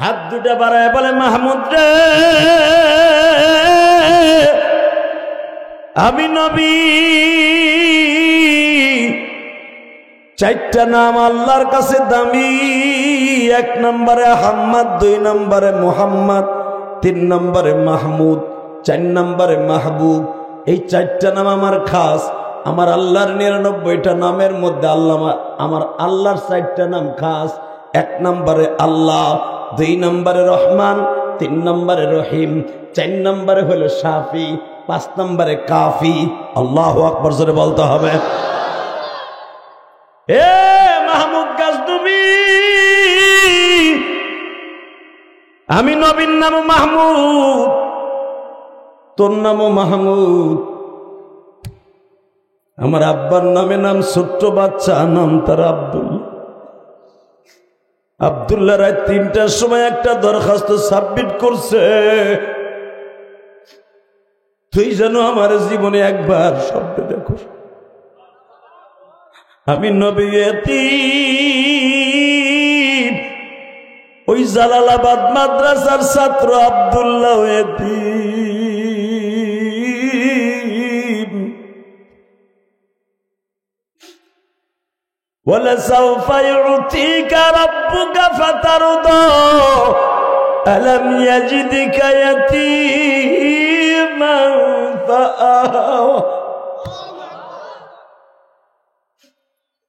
হাত দুটা বাড়ায় বলে মাহমুদ রে, আমি নবী, চারটা নাম আল্লাহর কাছে দামি। 1 নম্বরে আহম্মদ, 2 নম্বরে মুহাম্মদ, 3 নম্বরে মাহমুদ, 4 নম্বরে মাহবুব। এই 4টা নাম আমার খাস। আমার আল্লাহর 99টা নামের মধ্যে আমার আল্লাহর 4টা নাম খাস। 1 নম্বরে আল্লাহ, 2 নম্বরে রহমান, 3 নম্বরে রহিম, 4 নম্বরে হলো শাফি, 5 নম্বরে কাফি। আল্লাহু আকবার জোরে বলতে হবে। এ মাহমুদ গাজনবী, আমি নবীর নাম মাহমুদ, তোর নামও মাহমুদ। আমার আব্বার নামে নাম ছোট্ট বাচ্চা, নাম তার আব্দুল্লাহ। আব্দুল্লাহ রাত 3টার সময় একটা দরখাস্ত সাবমিট করছে, তুই যেন আমার জীবনে একবার শব্দ দেখো, আমি নবী এতিম। ওই জালালাবাদ মাদ্রাসার ছাত্র আব্দুল্লাহ এতিম। ওয়ালাসাউফা ইউতিকা রাব্বুকা ফাতারদা আলাম ইয়াজিদকা ইয়াতীমান ফাআওয়া।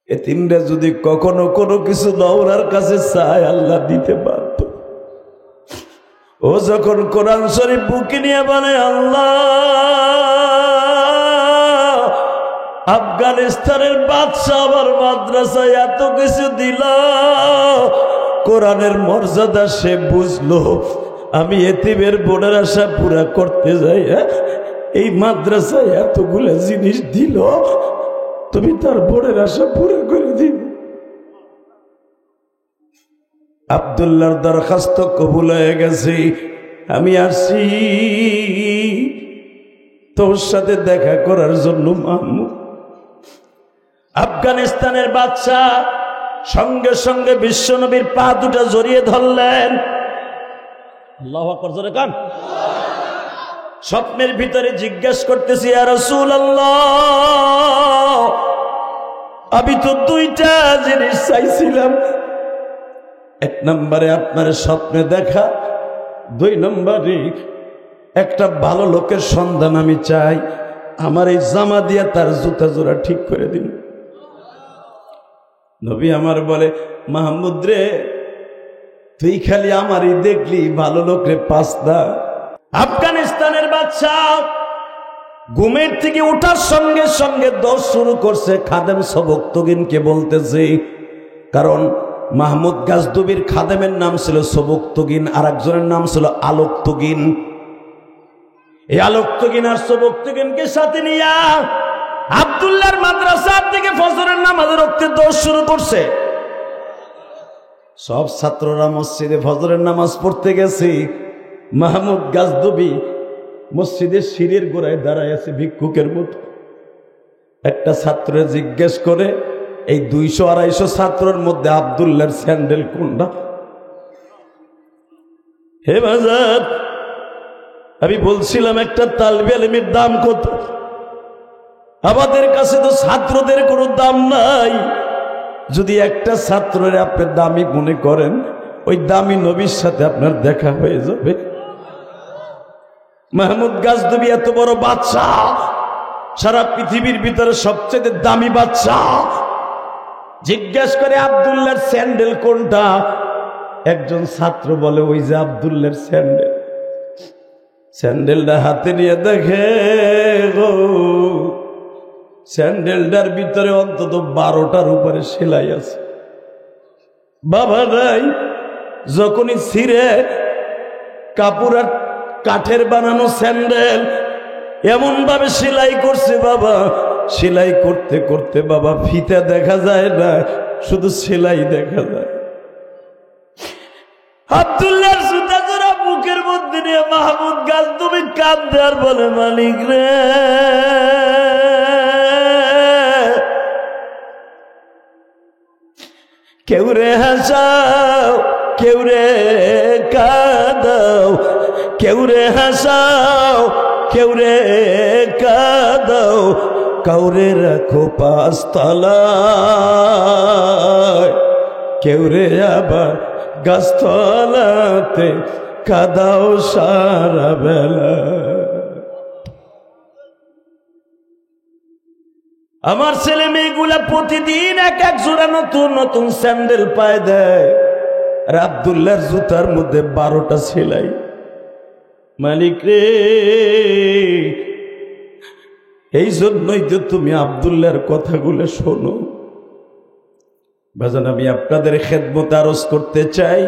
এতিমরা যদি কখনো কোনো কিছু দৌড়ার কাছে চায়, আল্লাহ দিতে পারত। ও যখন কোরআন শরীফ বুকে নিয়ে বলে, আল্লাহ আফগানিস্তানের বাদশা আমার মাদ্রাসায় এত কিছু দিল, কোরআনের মর্যাদা সে বুঝলো। আমি এতিমের বোনের আশা পুরা করতে যাই, এই মাদ্রাসায় এতগুলো জিনিস দিল, তুমি তার বোনের আশা পুরো করে দিন। আব্দুল্লাহর দরখাস্ত কবুল হয়ে গেছে, আমি আসি তোর সাথে দেখা করার জন্য। মাহমুদ আফগানিস্তানের বাদশা সঙ্গে সঙ্গে বিশ্বনবীর পা দুটা জড়িয়ে ধরলেন। আল্লাহু আকবার জোরে কান। স্বপ্নের ভিতরে জিজ্ঞেস করতেছি, ইয়া রাসূলুল্লাহ, আমি তো 2টা জিনিস চাইছিলাম। 1 নম্বরে আপনার স্বপ্নে দেখা, 2 নম্বরে একটা ভালো লোকের সন্ধান আমি চাই, আমার এই জামা দিয়ে তার জুতা জোড়া ঠিক করে দিন। নবী আমার বলে, মাহমুদ রে, তুই খালি আমারই দেখলি, ভালো লোকরে পাসদা। আফগানিস্তানের বাদশা ঘুমের থেকে উঠার সঙ্গে সঙ্গে দৌড় শুরু করছে। খাদেম সবক্তগিনকে বলতেছে, কারণ মাহমুদ গাজনবীর খাদেমের নাম ছিল সবক্তগিন, আর একজনের নাম ছিল আলোক্তগিন। এই আলোক্তগিন আর সবক্তগিনকে সাথে নিয়ে আব্দুল্লাহর মাদ্রাসার থেকে ফজরের নামাজের রক্তে দৌড় শুরু করছে। সব ছাত্ররা মসজিদে ফজরের নামাজ পড়তে গেছে। মাহমুদ গাজনবী মসজিদের সিঁড়ির গোড়ায় দাঁড়ায় আছে ভিক্ষুকের মতো। একটা ছাত্র জিজ্ঞেস করে, এই 200-250 ছাত্রের মধ্যে আব্দুল্লাহর স্যান্ডেল কোনটা? হে বাজার, আমি বলছিলাম একটা তালবে ইলমের দাম কত? আমাদের কাছে তো ছাত্রদের কোনো দাম নাই। যদি একটা ছাত্রের আপনি দামি মনে করেন, ওই দামি নবীর সাথে আপনার দেখা হয়ে যাবে। মাহমুদ গাজনবী এত বড় বাদশা, সারা পৃথিবীর ভিতরে সবচেয়ে দামি বাদশা। জিজ্ঞেস করে, আব্দুল্লাহর স্যান্ডেল কোনটা? একজন ছাত্র বলে, ওই যে আব্দুল্লাহর স্যান্ডেল। স্যান্ডেলটা হাতে নিয়ে দেখে গো, স্যান্ডেলটার ভিতরে অন্তত 12টার উপরে সেলাই আছে। বাবা নাই, যখনই ছিঁড়ে কাপড় আর কাঠের বানানো স্যান্ডেল এমন ভাবে সেলাই করছে বাবা, সেলাই করতে করতে বাবা ফিতা দেখা যায় না, শুধু সেলাই দেখা যায়। আব্দুল্লাহর জুতা জোড়া বুকের মধ্যে নিয়ে মাহমুদ গাজনবী কাঁদে আর বলে, মালিক রে, কেউ রে হাসাও, কেউ রে কেউ রে হাসাও, কেউ রে কাঁদাও, কাউরে রাখো পাঁচতলায়, কেউ রে আবার গাছতলাতে কাঁদাও সারা বেলা। আমার ছেলে মেয়েগুলা প্রতিদিন এক এক জোড়া নতুন নতুন স্যান্ডেল পায়ে দেয়, আর আব্দুল্লাহর জুতার মধ্যে 12টা সেলাই। মালিক রে, এই জন্যই তো তুমি আব্দুল্লাহর কথাগুলো শোনো। বাজান, আমি আপনাদের খেদমত আরজ করতে চাই,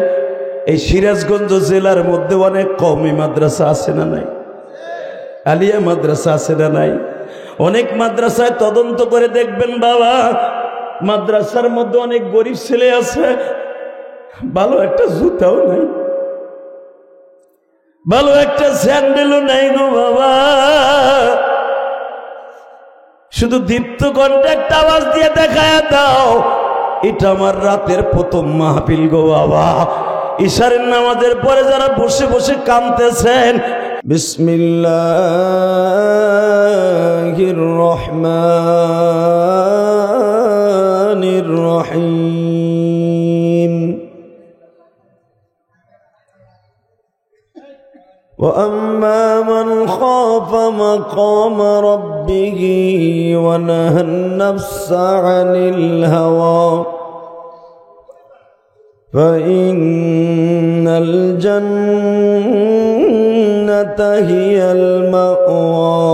এই সিরাজগঞ্জ জেলার মধ্যে অনেক কওমি মাদ্রাসা আছে না নাই? আলিয়া মাদ্রাসা আছে না নাই? অনেক মাদ্রাসায় তদন্ত করে দেখবেন বাবা, মাদ্রাসার মধ্যে অনেক গরিব ছেলে আছে, ভালো একটা জুতাও নাই, ভালো একটা স্যান্ডেলও নাই গো বাবা। শুধু দীপ্ত কণ্ঠে একটা আওয়াজ দিয়ে দেখায় দাও, এটা আমার রাতের প্রথম মাহফিল গো বাবা। ইশারের নামাজের পরে যারা বসে বসে কাঁদতেছেন, বিসমিল্লাহির রহমানির রহিম। وأما من خاف مقام ربه ونهى النفس عن الهوى فإن الجنة هي المأوى.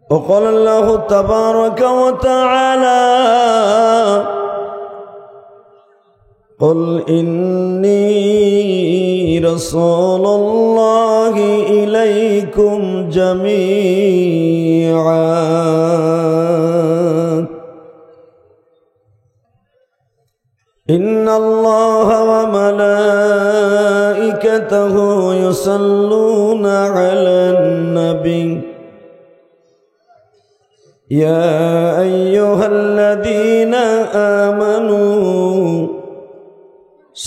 وقال الله تبارك وتعالى قل إني رسول الله إليكم جميعا إن الله وملائكته يصلون على النبي يا أيها الذين آمنوا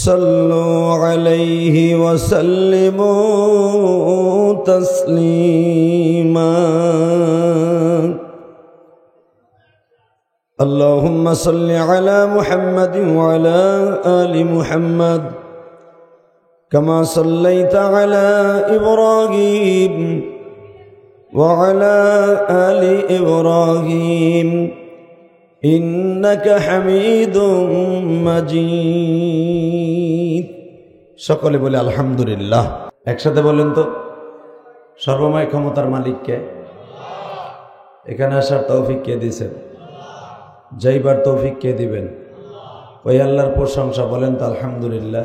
صلوا عليه وسلموا تسليما. اللهم صل على محمد وعلى آل محمد كما صليت على إبراهيم وعلى آل إبراهيم إنك حميد مجيد. সকলে বলে আলহামদুলিল্লাহ। একসাথে বলেন তো, সর্বময় ক্ষমতার মালিক কে? এখানে আসার তৌফিক কে দিয়েছেন? যাইবার তৌফিক কে দিবেন? ওই আল্লাহর প্রশংসা, বলেন তো আলহামদুলিল্লাহ।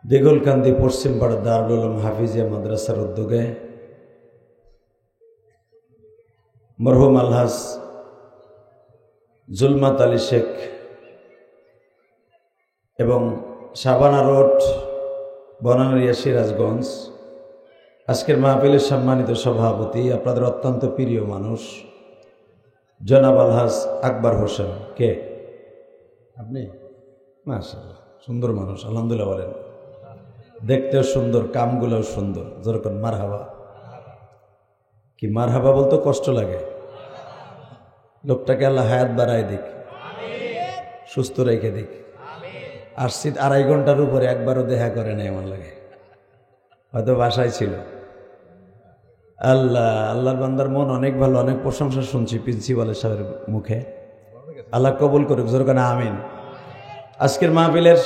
দিগলকান্দি পশ্চিমপাড়া দারুল উলুম হাফিজিয়া মাদ্রাসার উদ্যোগে মরহুম আলহাজ জুলমাত আলী শেখ এবং শাবানা রোড, বনানীয়া, সিরাজগঞ্জ, আজকের মাহফিলের সম্মানিত সভাপতি, আপনাদের অত্যন্ত প্রিয় মানুষ জনাব আলহাজ আকবর হোসেন। কে আপনি? মাশাআল্লাহ, সুন্দর মানুষ, আলহামদুলিল্লাহ বলেন। দেখতেও সুন্দর, কামগুলোও সুন্দর। যেরকম মারহাবা। কি মারহাবা বলতে কষ্ট লাগে? লোকটাকে আল্লাহ হায়াত বাড়ায় দিক, সুস্থ রেখে দিক। আসছি 2.5 ঘন্টার উপরে, একবারও দেখা করে নাই আমার লাগে, হয়তো বাসায় ছিল। আল্লাহর বান্দার মন অনেক ভালো, অনেক প্রশংসা শুনছি প্রিন্সিপালের সাহেবের মুখে। আল্লাহ কবুল করুক, জোরকান আমিন। আজকের মাহফিলের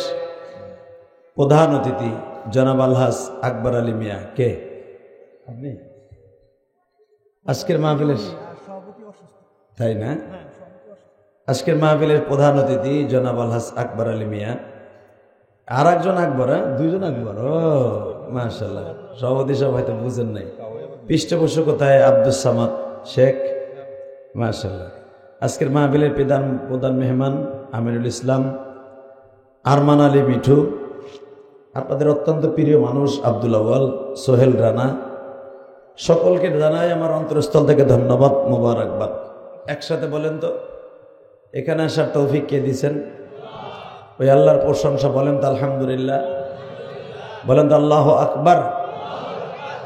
প্রধান অতিথি জনাব আলহাজ আকবর আলী মিয়া। কে আপনি? আজকের মাহফিলের, তাই না? আজকের মাহফিলের প্রধান অতিথি জনাব আলহাজ আকবর আলী মিয়া। আর একজন আকবর, 2জন আকবর। ও মাশাআল্লাহ, সভাপতি সব হয়তো বুঝেন নাই। পৃষ্ঠপোষকতায় আব্দুস সামাদ শেখ, মাশাআল্লাহ। আজকের মাহফিলের প্রধান মেহমান আমিনুল ইসলাম, আরমান আলী মিঠু, আপনাদের অত্যন্ত প্রিয় মানুষ আব্দুল আউয়াল, সোহেল রানা, সকলকে জানাই আমার অন্তরস্থল থেকে ধন্যবাদ, মোবারকবাদ। একসাথে বলেন তো, এখানে আসার তৌফিক কে দিয়েছেন? ওই আল্লাহর প্রশংসা, বলেন তো আলহামদুলিল্লাহ, বলেন তো আল্লাহু আকবার,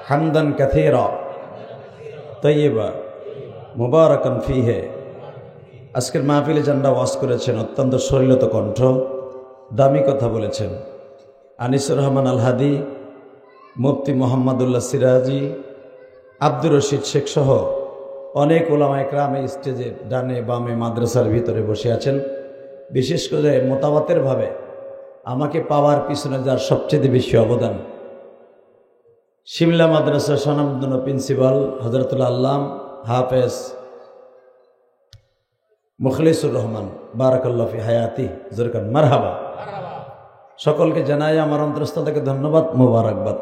হামদান কাসীরা তাইয়্যিবা মুবারাকান ফীহি। আজকের মাহফিলে যারা ওয়াজ করেছেন অত্যন্ত সলিলত কণ্ঠ, দামি কথা বলেছেন। আনিসুর রহমান আল হাদি, মুফতি মোহাম্মদুল্লাহ সিরাজি, আব্দুর রশিদ শেখ সহ অনেক ওলামা একরাম এই স্টেজে ডানে বামে মাদ্রাসার ভিতরে বসে আছেন। বিশেষ করে মোতাবাতেরভাবে আমাকে পাওয়ার পিছনে যার সবচেয়ে বেশি অবদান, শিমলা মাদ্রাসার স্বনামধন্য প্রিন্সিপাল হযরতুল আল্লাম হাফেজ মুখলিসুর রহমান, বারাকাল্লাহু ফি হায়াতি, জোরকান মারহাবা। সকলকে জানাই আমার অন্তরস্থল থেকে ধন্যবাদ, মোবারকবাদ।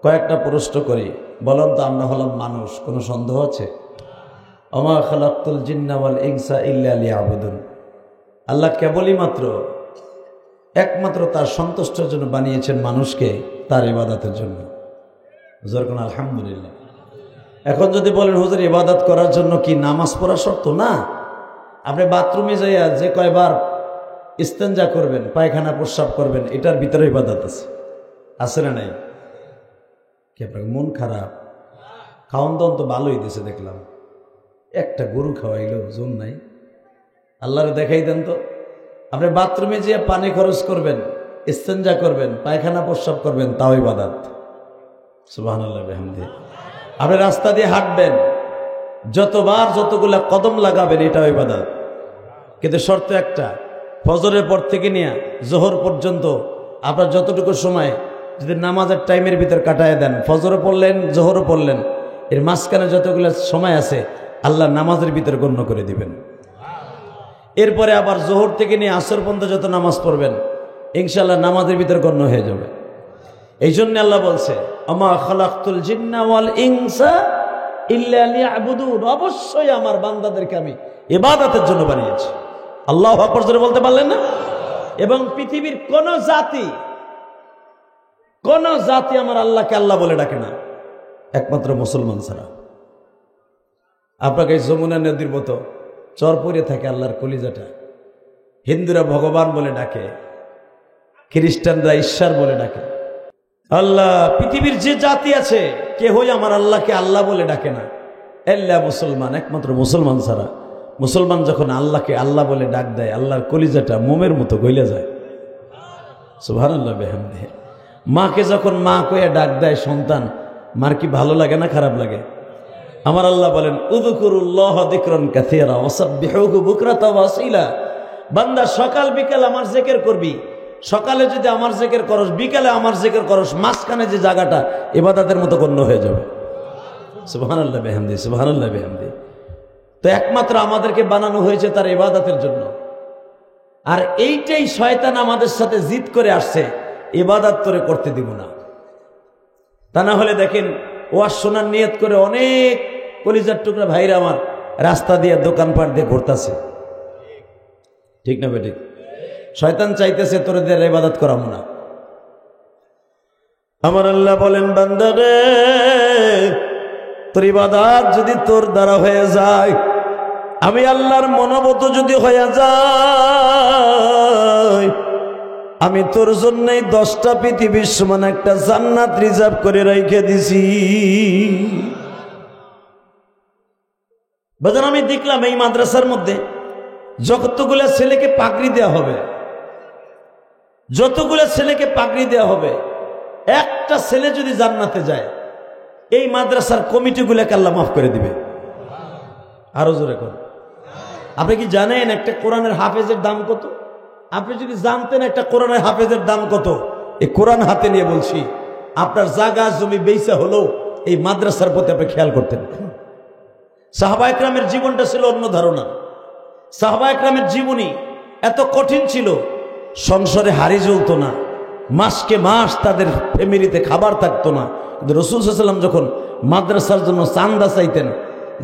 কয়েকটা প্রশ্ন করি, বলেন তো আমরা হলাম মানুষ, কোনো সন্দেহ আছে? ওমা খালাকতুল জিন্না ওয়াল ইনসা ইল্লা লিয়াবুদুন। আল্লাহ কেবলই মাত্র একমাত্র তার সন্তুষ্টের জন্য বানিয়েছেন মানুষকে, তার ইবাদতের জন্য। জোরকান আলহামদুলিল্লাহ। এখন যদি বলেন হুজুর ইবাদত করার জন্য কি নামাজ পড়া শর্ত? না। আপনি বাথরুমে যাইয়া যে কয়বার ইস্তেঞ্জা করবেন, পায়খানা প্রস্রাব করবেন, এটার ভিতরে ইবাদত আছে না নাই? কি আপনার মন খারাপ? খাওয়ান দাওয়ান তো ভালোই দিছে দেখলাম, একটা গরু খাওয়াইলো জোন নাই। আল্লাহরে দেখাই দেন তো। আপনি বাথরুমে যেয়ে পানি খরচ করবেন, ইস্তেঞ্জা করবেন, পায়খানা প্রস্রাব করবেন, তাও ইবাদত। সুবহানাল্লাহ বিহামদিহি। আপনি রাস্তা দিয়ে হাঁটবেন, যতবার যতগুলা কদম লাগাবেন, এটাও ইবাদত। কিন্তু শর্ত একটা, ফজরের পর থেকে নিয়ে জোহর পর্যন্ত আপনার যতটুকু সময় যদি নামাজের টাইমের ভিতর কাটায় দেন, ফজরও পড়লেন জোহরও পড়লেন, এর মাঝখানে যতগুলো সময় আছে আল্লাহ নামাজের ভিতর গণ্য করে দিবেন। এরপরে আবার জোহর থেকে নিয়ে আসর পর্যন্ত যত নামাজ পড়বেন, ইনশাআল্লাহ নামাজের ভিতর গণ্য হয়ে যাবে। এই জন্য আল্লাহ বলছে আমা খালাকতুল জিন্না ওয়াল ইনসা ইল্লা লিয়াবুদুন। অবশ্যই আমার বান্দাদেরকে আমি ইবাদতের জন্য বানিয়েছি। আল্লাহু আকবার জোরে বলতে পারলেন না? এবং পৃথিবীর কোন জাতি আমার আল্লাহকে আল্লাহ বলে ডাকে না, একমাত্র মুসলমান ছাড়া। আপনাকে যমুনা নদীর মতো চর পড়ে থাকে আল্লাহর কলিজাটা। হিন্দুরা ভগবান বলে ডাকে, খ্রিস্টানরা ঈশ্বর বলে ডাকে। আল্লাহ পৃথিবীর যে জাতি আছে কেহই আমার আল্লাহকে আল্লাহ বলে ডাকে না, এল্লা মুসলমান, একমাত্র মুসলমান ছাড়া। মুসলমান যখন আল্লাহকে আল্লাহ বলে ডাক দেয়, আল্লাহর কলিজাটা মোমের মতো গইলে যায়। সুবহানাল্লাহ বিহামদিহি। মাকে যখন মা কইয়া ডাক দেয় সন্তান, মার কি ভালো লাগে না খারাপ লাগে? আমার আল্লাহ বলেন উযকুরুল্লাহ যিকরান কাসীরা ওয়াসাব্বিহুহু বুকরাতা ওয়া আসীলা। বান্দা সকাল বিকাল আমার জিকির করবি। সকালে যদি আমার জিকির করস, বিকালে আমার জিকির করস, মাঝখানে যে জায়গাটা ইবাদতের মতো গণ্য হয়ে যাবে। সুবহানাল্লাহ বিহামদিহি, সুবহানাল্লাহ বিহামদিহি। তো একমাত্র আমাদেরকে বানানো হয়েছে তার ইবাদতের জন্য। আর এইটাই শয়তান আমাদের সাথে জিদ করে আসছে, ইবাদত তোরে করতে দিব না। তা না হলে দেখেন ওয়াজ শোনার নিয়ত করে অনেক কলিজার টুকরা ভাইরা আমার রাস্তা দিয়ে দোকানপাট দিয়ে ঘুরতেছে, ঠিক না বেঠিক? শয়তান চাইতেছে তোরে দিয়ে ইবাদত করাবো না। আমার আল্লাহ বলেন বান্দা রে, তোর ইবাদত যদি তোর দ্বারা হয়ে যায়, আমি আল্লাহর মনোবত যদি হয়ে যায়, আমি তোর জন্যই 10টা পৃথিবীর সমান একটা জান্নাত রিজার্ভ করে রেখে দিছি। বাজার আমি দেখলাম এই মাদ্রাসার মধ্যে যতগুলা ছেলেকে পাগড়ি দেওয়া হবে, একটা ছেলে যদি জান্নাতে যায়, এই মাদ্রাসার কমিটিগুলোকে আল্লাহ মাফ করে দিবে। আরো জোরে কর। আপনি কি জানেন একটা কোরআনের হাফেজের দাম কত? আপনি যদি জানতেন একটা কোরআনের হাফেজের দাম কত, এই কোরআন হাতে নিয়ে বলছি, আপনার জায়গা জমি বেচা হলো এই মাদ্রাসার প্রতি আপনি খেয়াল করতেন। সাহাবা একরামের জীবনটা ছিল অন্য ধারণা। সাহাবা একরামের জীবনী এত কঠিন ছিল, সংসারে হাড়ি জ্বলতো না, মাসকে মাস তাদের ফ্যামিলিতে খাবার থাকতো না। কিন্তু রাসূল সাল্লাল্লাহু আলাইহি ওয়াসাল্লাম যখন মাদ্রাসার জন্য চান্দা চাইতেন,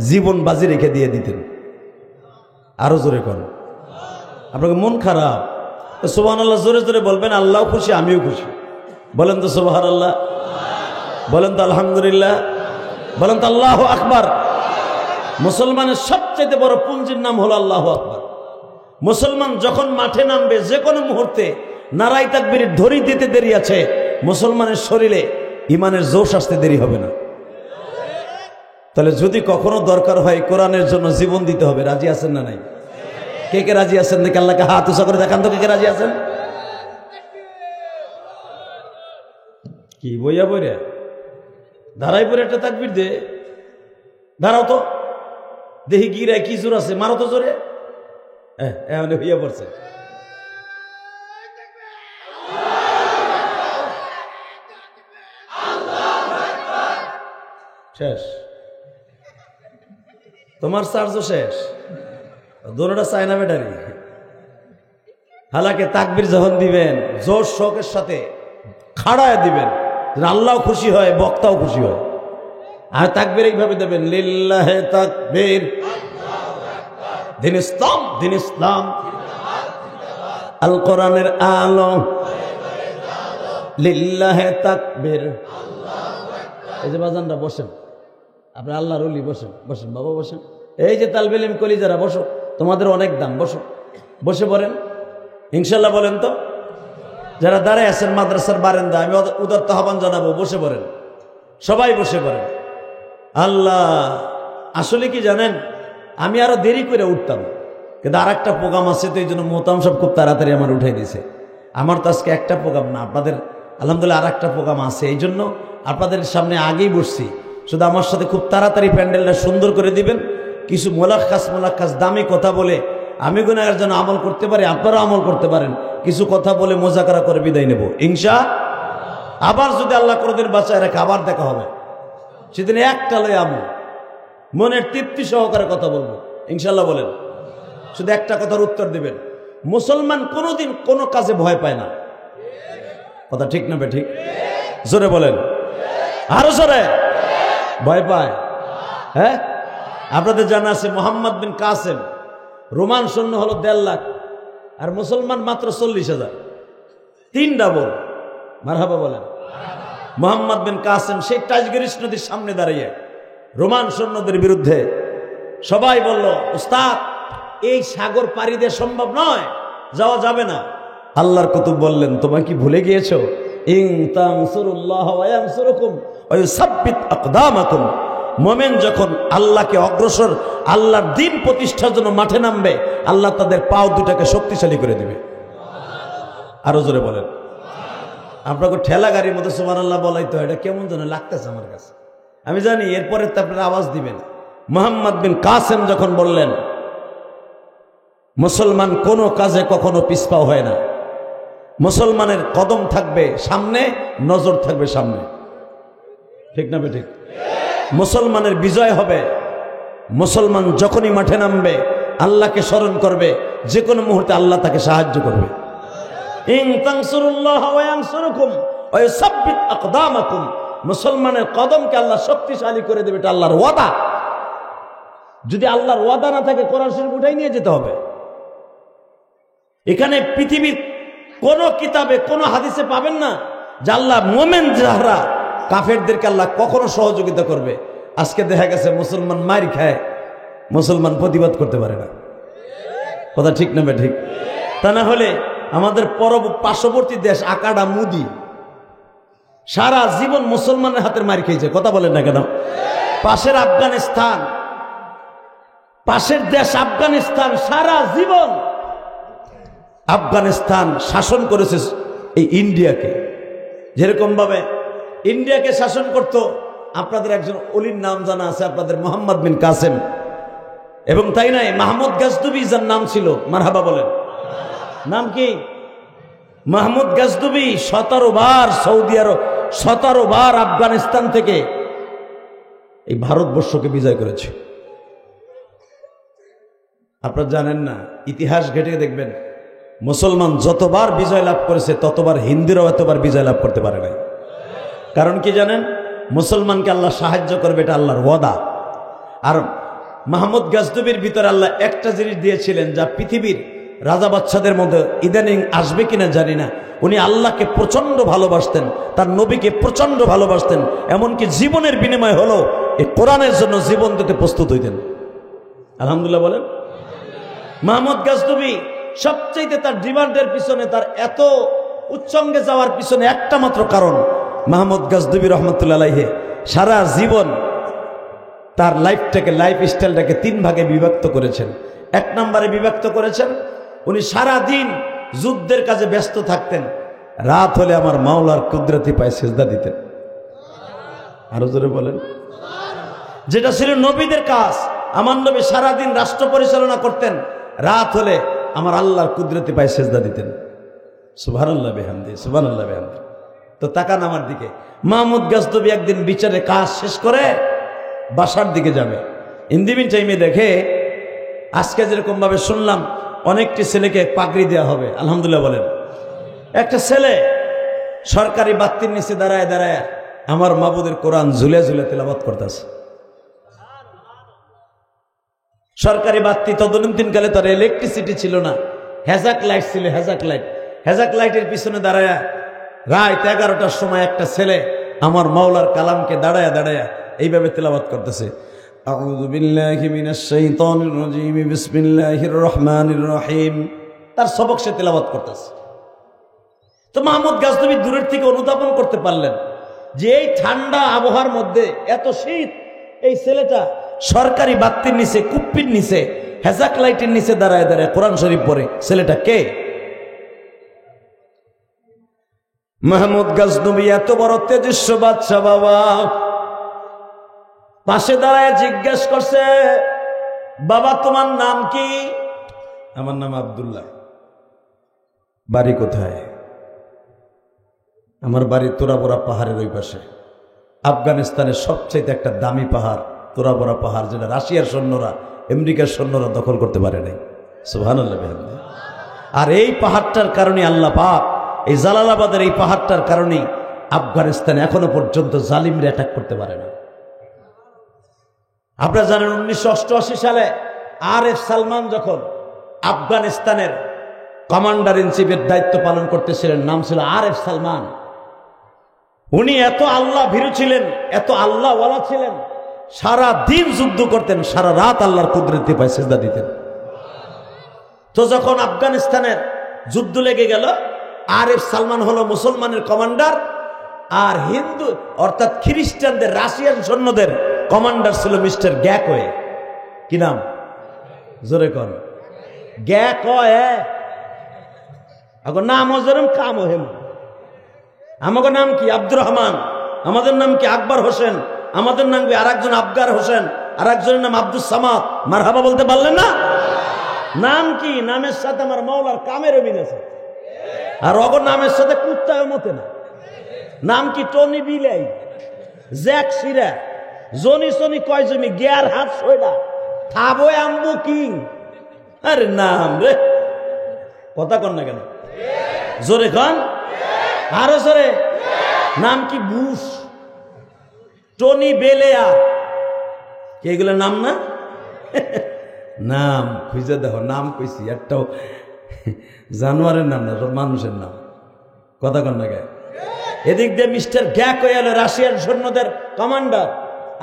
জীবন বাজি রেখে দিয়ে দিতেন। আরো জোরে করেন। আপনাকে মন খারাপ, সুবহানাল্লাহ জোরে জোরে বলবেন, আল্লাহ খুশি আমিও খুশি। বলেন তো সুবহানাল্লাহ, বলেন তো আলহামদুলিল্লাহ, বলেন তো আল্লাহু আকবার। মুসলমানের সবচেয়ে বড় পুঞ্জির নাম হলো আল্লাহু আকবার। মুসলমান যখন মাঠে নামবে যে কোনো মুহূর্তে নারাই তাকবীর ধরি দিতে দেরি আছে, মুসলমানের শরীরে ইমানের জোশ আসতে দেরি হবে না। তাহলে যদি কখনো দরকার হয় কোরআনের জন্য জীবন দিতে হবে, রাজি আছেন না নাই? কে কে রাজি আছেন দেখে আল্লাহকে হাত উঁচা করে দেখান তো, কে কে রাজি আছেন? কি বইয়া বইয়া ধারাই পরে একটা তাকবীর দে, দাঁড়াও তো দেখি গিরায় কি জোর আছে, মারো তো জোরে। হইয়া পড়ছে। শেষ, তোমার চার্জও শেষ, দোনোটা চায়না ব্যাটারি। হালাকে তাকবীর যখন দিবেন জোর শোকের সাথে খাড়ায় দিবেন, আল্লাহ খুশি হয়, বক্তাও খুশি হয়। আর তাকবীর এইভাবে দেবেন, লিল্লাহে তাকবীর, দিন ইসলাম, দিন ইসলাম, আল কোরআনের আলো, লিল্লাহে তাকবীর। এই যে বাজানরা বসেন, আপনি আল্লাহর ওলি, বসেন বসেন বাবা বসেন। এই যে তালবে ইলম কলিজারা বসো, তোমাদের অনেক দাম, বসো, বসে পড়েন ইনশাল্লাহ। বলেন তো, যারা দাঁড়ায় আছেন মাদ্রাসার বারান্দা, আমি উদাত্ত আহ্বান জানাবো, বসে পড়েন, সবাই বসে পড়েন। আল্লাহ, আসলে কি জানেন, আমি আরো দেরি করে উঠতাম, কিন্তু আর একটা প্রোগ্রাম আছে, তো এই জন্য মোহতাম সব খুব তাড়াতাড়ি আমার উঠাই দিয়েছে। আমার তো আজকে একটা প্রোগ্রাম না, আপনাদের আলহামদুলিল্লাহ আর একটা প্রোগ্রাম আছে, এই জন্য আপনাদের সামনে আগেই বসছি। শুধু আমার সাথে খুব তাড়াতাড়ি প্যান্ডেলটা সুন্দর করে দিবেন। কিছু মোলাক্কাস দামি কথা বলে আমি গুনাহের জন্য আমল করতে পারি, আপনারা আমল করতে পারেন। কিছু কথা বলে মোজাকারা করে বিদায় নেব ইনশাআল্লাহ। আবার যদি আল্লাহ কোনদিন বাঁচায় রাখে, আবার দেখা হবে, সেদিন একটা লয় আমল মনের তৃপ্তি সহকারে কথা বলবো ইনশাল্লাহ। বলেন, শুধু একটা কথার উত্তর দিবেন, মুসলমান কোনোদিন কোনো কাজে ভয় পায় না, কথা ঠিক না ঠিক? জোরে বলেন, আরো জোরে। ভয় পায়? হ্যাঁ, আপনাদের জানা আছে মোহাম্মদ বিন কাসেম, রোমান সৈন্য হলো 1.5 লাখ, আর মুসলমান মাত্র 40,000, 3 ডাবল। মারহাবা বলেন। মোহাম্মদ বিন কাসেম সেই টাইগ্রিস নদীর সামনে দাঁড়িয়ে রোমান সৈন্যদের বিরুদ্ধে সবাই বলল, উস্তাদ এই সাগর পাড়ি দিয়ে সম্ভব নয়, যাওয়া যাবে না। আল্লাহর কুতুব বললেন, তোমায় কি ভুলে গিয়েছো, ইন তানসুরুল্লাহ ওয়া ইয়ানসুরুকুম ওয়া ইউসাব্বিত আকদামাকুম। মুমিন যখন আল্লাহকে অগ্রসর, আল্লাহর দ্বীন প্রতিষ্ঠার জন্য মাঠে নামবে, আল্লাহ তাদের পাও দুটাকে শক্তিশালী করে দিবে। আরো জোরে বলেন। আপনাকে ঠেলা গাড়ির মধ্যে সুবহানাল্লাহ বলাই তো, এটা কেমন যেন লাগতেছে আমার কাছে, আমি জানি। এরপরে তো আপনারা আওয়াজ দিবেন। মুহাম্মদ বিন কাসেম যখন বললেন, মুসলমান কোনো কাজে কখনো পিছপা হয় না, মুসলমানের কদম থাকবে সামনে, নজর থাকবে সামনে, ঠিক না ঠিক? মুসলমানের বিজয় হবে। মুসলমান যখনই মাঠে নামবে, আল্লাহকে স্মরণ করবে, যে কোনো মুহূর্তে আল্লাহ তাকে সাহায্য করবে। ইন তানসুরুল্লাহ ওয়া ইয়ানসুরুকুম ওয়া ইউসাব্বিত আকদামাকুম। মুসলমানের কদমকে আল্লাহ শক্তিশালী করে দেবে, এটা আল্লাহর ওয়াদা। যদি আল্লাহর ওয়াদা না থাকে, কোরআন শরীফ উঠাই নিয়ে যেতে হবে। এখানে পৃথিবীর কোন কিতাবে, কোন হাদিসে পাবেন না যে আল্লাহ মোমেন যারা কাফেরদেরকে আল্লাহ কখনো সহযোগিতা করবে। আজকে দেখা গেছে মুসলমান মার খায়, মুসলমান প্রতিবাদ করতে পারে না, কথা ঠিক না ঠিক? তা না হলে আমাদের পার্শ্ববর্তী দেশ আকাডা মুদি সারা জীবন মুসলমানের হাতের মার খেয়েছে, কথা বলেন না কেন? পাশের আফগানিস্তান, পাশের দেশ আফগানিস্তান, সারা জীবন আফগানিস্তান শাসন করেছে এই ইন্ডিয়াকে। যেরকম ভাবে ইন্ডিয়াকে শাসন করত, আপনাদের একজন অলির নাম জানা আছে আপনাদের, মোহাম্মদ বিন কাসেম। এবং তাই নাই, মাহমুদ গাজদুবি যার নাম ছিল, মারহাবা বলেন, নাম কি? মাহমুদ গাজদুবি 17 বার সৌদি আরব, 17 বার আফগানিস্তান থেকে এই ভারতবর্ষকে বিজয় করেছে। আপনারা জানেন না, ইতিহাস ঘেটে দেখবেন, মুসলমান যতবার বিজয় লাভ করেছে, ততবার হিন্দুরাও এতবার বিজয় লাভ করতে পারে নাই। কারণ কি জানেন? মুসলমানকে আল্লাহ সাহায্য করবে, এটা আল্লাহর ওয়াদা। আর মাহমুদ গাজদুবির ভিতরে আল্লাহ একটা জিনিস দিয়েছিলেন, যা পৃথিবীর রাজা বাচ্চাদের মধ্যে ইদানিং আসবে কিনা জানি না। উনি আল্লাহকে প্রচন্ড ভালোবাসতেন, তার নবীকে প্রচন্ড ভালোবাসতেন, এমনকি জীবনের বিনিময় হলো এই কোরআনের জন্য জীবন দিতে প্রস্তুত হইতেন। আলহামদুলিল্লাহ বলেন। মাহমুদ গাজদুবি সবচেয়ে তার ডিমান্ডের পিছনে, তার এত উচ্চঙ্গে যাওয়ার পিছনে একটা মাত্র কারণ, মাহমুদ গজনবী রহমতুল্লাহ আলাইহি সারা জীবন তার লাইফ স্টাইলটাকে 3 ভাগে বিভক্ত করেছেন। 1 নম্বরে বিভক্ত করেছেন, উনি সারা দিন যুদ্ধের কাজে ব্যস্ত থাকতেন, রাত হলে আমার মাওলার কুদরতি পায়ে সিজদা দিতেন। আরো জোরে বলেন। যেটা ছিল নবীদের কাজ, আমার নবী সারা দিন রাষ্ট্র পরিচালনা করতেন, রাত হলে আমার আল্লাহর কুদরতি পায়ে সিজদা দিতেন। সুবহানাল্লাহ বিহামদি, সুবহানাল্লাহ বিহামদি। তো তাকান আমার দিকে, মাহমুদ গজনবী একদিন বিচারে কাজ শেষ করে বাসার দিকে যাবে। ইন্দিবিন টাইমে দেখে আজকে যেরকম ভাবে শুনলাম অনেকটি ছেলেকে পাগড়ি দেওয়া হবে, আলহামদুলিল্লাহ বলেন। একটা ছেলে সরকারি বাতির নিচে দাঁড়ায় দাঁড়ায় আমার মাবুদের কোরআন ঝুলে ঝুলে তেলাওয়াত করতেছে। সরকারি বাতি তদনীতিনকালে তার ইলেকট্রিসিটি ছিল না, হেজাক লাইট ছিল, হেজাক লাইটের পিছনে দাঁড়ায় রাত 11টার সময় একটা ছেলে আমার মাওলার কালামকে দাঁড়ায় দাঁড়ায় এইভাবে তেলাওয়াত করতেছে, আউযু বিল্লাহি মিনাশ শাইতানির রাজীম, বিসমিল্লাহির রহমানির রহিম। তার সবক সে তেলাওয়াত করতেছে। তো মাহমুদ গজনবী দূরের থেকে অনুধাবন করতে পারলেন যে এই ঠান্ডা আবহাওয়ার মধ্যে এত শীত, এই ছেলেটা সরকারি বাতির নিচে, কুপ্পির নিচে, হেজাক লাইটের নিচে দাঁড়ায় দাঁড়ায় কোরআন শরীফ পড়ে। ছেলেটা কে? মাহমুদ গজনবী এত বড় তেজস্ব বাদশা বাবা, পাশে দাঁড়ায় জিজ্ঞেস করছে, বাবা তোমার নাম কি? আমার নাম আব্দুল্লাহ। বাড়ি কোথায়? আমার বাড়ি তোরাবোরা পাহাড়ের ওই পাশে। আফগানিস্তানের সবচেয়ে একটা দামি পাহাড় তোরাবোরা পাহাড়, যেটা রাশিয়ার সৈন্যরা, আমেরিকার সৈন্যরা দখল করতে পারে নাই। সুবহানাল্লাহ। আর এই পাহাড়টার কারণে আল্লাহ পাক, এই জালালাবাদের এই পাহাড়টার কারণে আফগানিস্তান এখনো পর্যন্ত জালিমরা অ্যাটাক করতে পারে না। আপনারা জানেন 1988 সালে RF সালমান যখন আফগানিস্তানের কমান্ডার ইন চিফের দায়িত্ব পালন করতেছিলেন, নাম ছিল RF সালমান। উনি এত আল্লাহ ভীরু ছিলেন, এত আল্লাহ ওয়ালা ছিলেন, সারা দিন যুদ্ধ করতেন, সারা রাত আল্লাহর কুদরতি পায়ে সিজদা দিতেন। তো যখন আফগানিস্তানের যুদ্ধ লেগে গেল, RF সালমান হলো মুসলমানের কমান্ডার, আর হিন্দু অর্থাৎ খ্রিস্টানদের, রাশিয়ান সৈন্যদের কমান্ডার ছিল মিস্টার গ্যাকওয়ে। কি নাম? জোরে কর। গ্যাকওয়ে। আগো নাম ওজরম কাম হেম। আমাদের নাম কি? আব্দুর রহমান। আমাদের নাম কি? আকবর হোসেন। আমাদের নাম কি? আর একজন আফগার হোসেন, আর একজনের নাম আব্দুস সামাদ। মারহাবা বলতে পারলেন না? নাম কি? নামের সাথে আমার মাওলার কামের মিল আছে। আর অগর নামের সাথে কুত্তায় মতে না। নাম কি? টনি বিলাই, জ্যাক সিরা, জনি সনি কয় জমি, গিয়ার হাত সয়ডা, থাবো আম্বু কিং। আরে নাম রে, কথা কন না কেন? জোরে কন, আরো জোরে। নাম কি? Bush, Tony Blair. এগুলো নাম না? নাম খুঁজে দেখো, নাম কইছি একটাও জানোয়ারের নাম না, সব মানুষের নাম। কথা কন না কেন? এদিক দিয়ে মিস্টার গ্যাকওয়ে হলো রাশিয়ান সৈন্যদের কমান্ডার,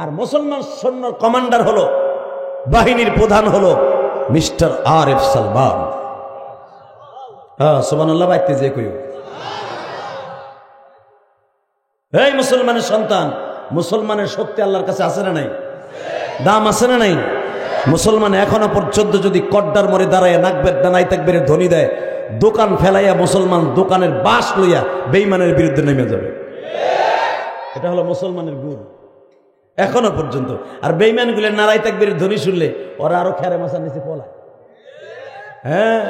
আর মুসলমান সৈন্য কমান্ডার হলো, বাহিনীর প্রধান হলো মিস্টার RF সালমান। হ্যাঁ, সুবহানাল্লাহ বাইতে যে কইও। এই মুসলমানের সন্তান, মুসলমানের শক্তি আল্লাহর কাছে আছে না নাই? দাম আছে না নাই? মুসলমান এখনো পর্যন্ত যদি কড্ডার মরে দাঁড়ায় নাকবের ডানাই তাকবীরের ধ্বনি দেয়, দোকান ফেলাইয়া মুসলমান দোকানের বাঁশ লইয়া বেঈমানের বিরুদ্ধে নেমে যাবে। এটা হলো মুসলমানের গুণ এখনো পর্যন্ত। আর বেঈমানগুলো নারাই তাকবীরের ধ্বনি শুনলে ওরা আরো খেরে মাছার নিচে পলায়। হ্যাঁ,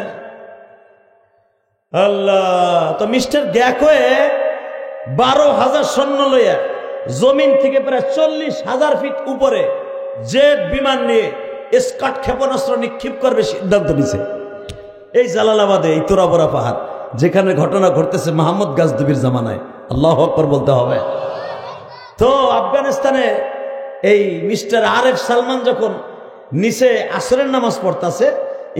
আল্লাহ। তো মিস্টার গ্যাকওয়ে 12,000 সৈন্য লইয়া জমিন থেকে প্রায় 40,000 ফিট উপরে জেট বিমান নিয়ে স্কট ক্ষেপণাস্ত্র নিক্ষেপ করবে সিদ্ধান্ত নিছে। এই জালালাবাদে, এই তোরাবোরা পাহাড়, যেখানে ঘটনা ঘটতেছে মাহমুদ গজনবীর জামানায়। আল্লাহু আকবার বলতে হবে। তো আফগানিস্তানে এই মিস্টার RF সালমান যখন নিচে আসরের নামাজ পড়তেছে,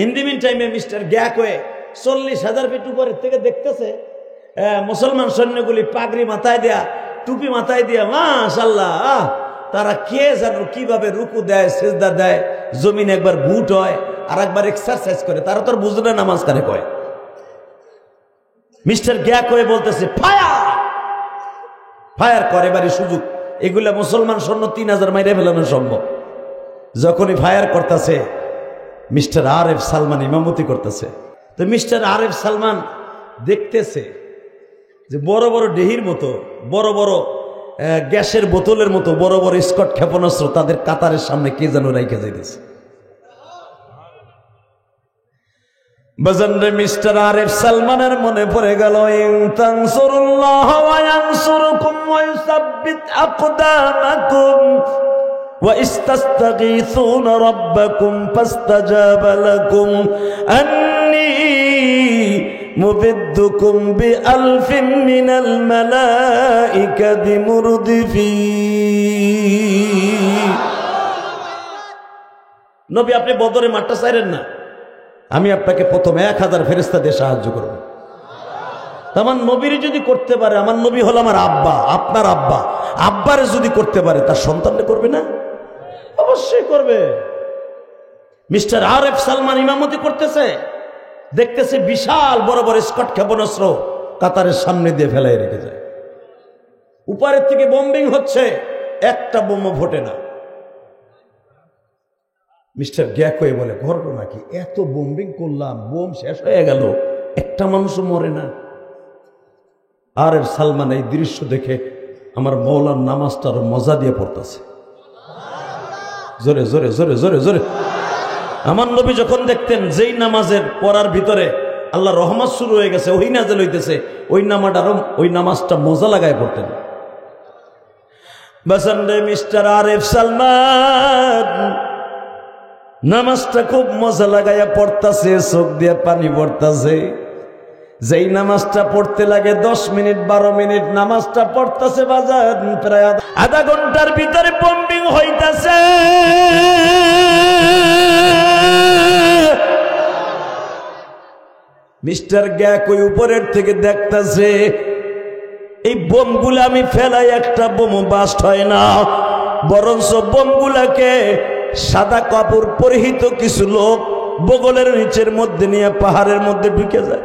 ইন দি মিন টাইমে মিস্টার গ্যাকওয়ে 40,000 ফিট উপরের থেকে দেখতেছে মুসলমান সৈন্যগুলি পাগড়ি মাথায় দেয়া, টুপি মাথায় দিয়া, মাশাআল্লাহ, তারা কে জানো কিভাবে রুকু দেয়, সিজদা দেয়, জমিন একবার বুট হয়, আর একবার এক্সারসাইজ করে, তারা তো বুঝে না নামাজ কারে কয়। মিস্টার গ্যাক হয়ে বলতেছে ফায়ার ফায়ার করে বাড়ি সুযোগ। এগুলা মুসলমান সৈন্য 3000 মাইরে ফেলানো সম্ভব। যখনই ফায়ার করতেছে, মিস্টার আরএফ সালমান ইমামতি করতেছে। তো মিস্টার আরএফ সালমান দেখতেছে যে বড় বড় ডেহির মতো, বড় বড় গ্যাসের বোতলের মতো বড় বড় স্কট ক্ষেপণাস্ত্র তাদের কাতারের সামনে কে যেন রাইখে যাইতেছে। বাজানরে মিস্টার আরএফ সালমানের মনে পড়ে গেল, ইন তানসুরুল্লাহ ওয়া ইয়ানসুরকুম ওয়া ইউসাব্বিত আকদামাকুম ওয়া ইস্তাস্তাগীসুনা রাব্বাকুম ফাস্তাজাবা লাকুম আন্নী মুবিদ্দুকুম বিআলফিন মিনাল মালাইকাতি মুরদিফিন। নবী আপনি বদরের মাঠটা ছাইরেন না, আমি আপনাকে প্রথম 1000 ফেরেশতা দিয়ে সাহায্য করব। আমার নবীর যদি করতে পারে, আমার নবী হলো আমার আব্বা, আপনার আব্বা, আব্বারে যদি করতে পারে তার সন্তানকে করবে না? অবশ্যই করবে। মিস্টার আরএফ সালমান ইমামতি করতেছে, দেখতেছে বিশাল বড় বড় স্কট ক্ষেপণাস্ত্র কাতারের সামনে দিয়ে ফেলাই রেখে যায়। উপরের থেকে বোম্বিং হচ্ছে, একটা বোমও ফোটে না। মিস্টার গ্যাক হয়ে বলে ঘটনা কি, এত বোম্বিং করলাম, বোম শেষ হয়ে গেল, একটা মানুষও মরে না। আরএফ সালমান এই দৃশ্য দেখে আমার মৌলার নামাজটার মজা দিয়ে পড়তেছে, জোরে জোরে জোরে জোরে জোরে। আমার নবী যখন দেখতেন যেই নামাজের পড়ার ভিতরে আল্লাহ রহমত শুরু হয়ে গেছে, ওই নাজেল হইতেছে, ওই নামাজটা মজা লাগায় পড়তেন। বাসানরে মিস্টার আরএফ সালমান নামাজটা খুব মজা লাগাইয়া পড়তাছে, চোখ দিয়ে পানি পড়তাছে। যেই নামাজটা পড়তে লাগে 10 মিনিট 12 মিনিট, নামাজটা পড়তাছে বাজার প্রায় আধা ঘন্টার ভিতরে বম্বিং হইতাছে। মিস্টার গ্যাক ওই উপরের থেকে দেখতাছে এই বোমগুলা আমি ফেলাই একটা বোমও বাস্ট হয় না, বরঞ্চ বোমগুলাকে সাদা কাপড় পরিহিত কিছু লোক বগলের নিচের মধ্যে নিয়ে পাহাড়ের মধ্যে ঢুকে যায়।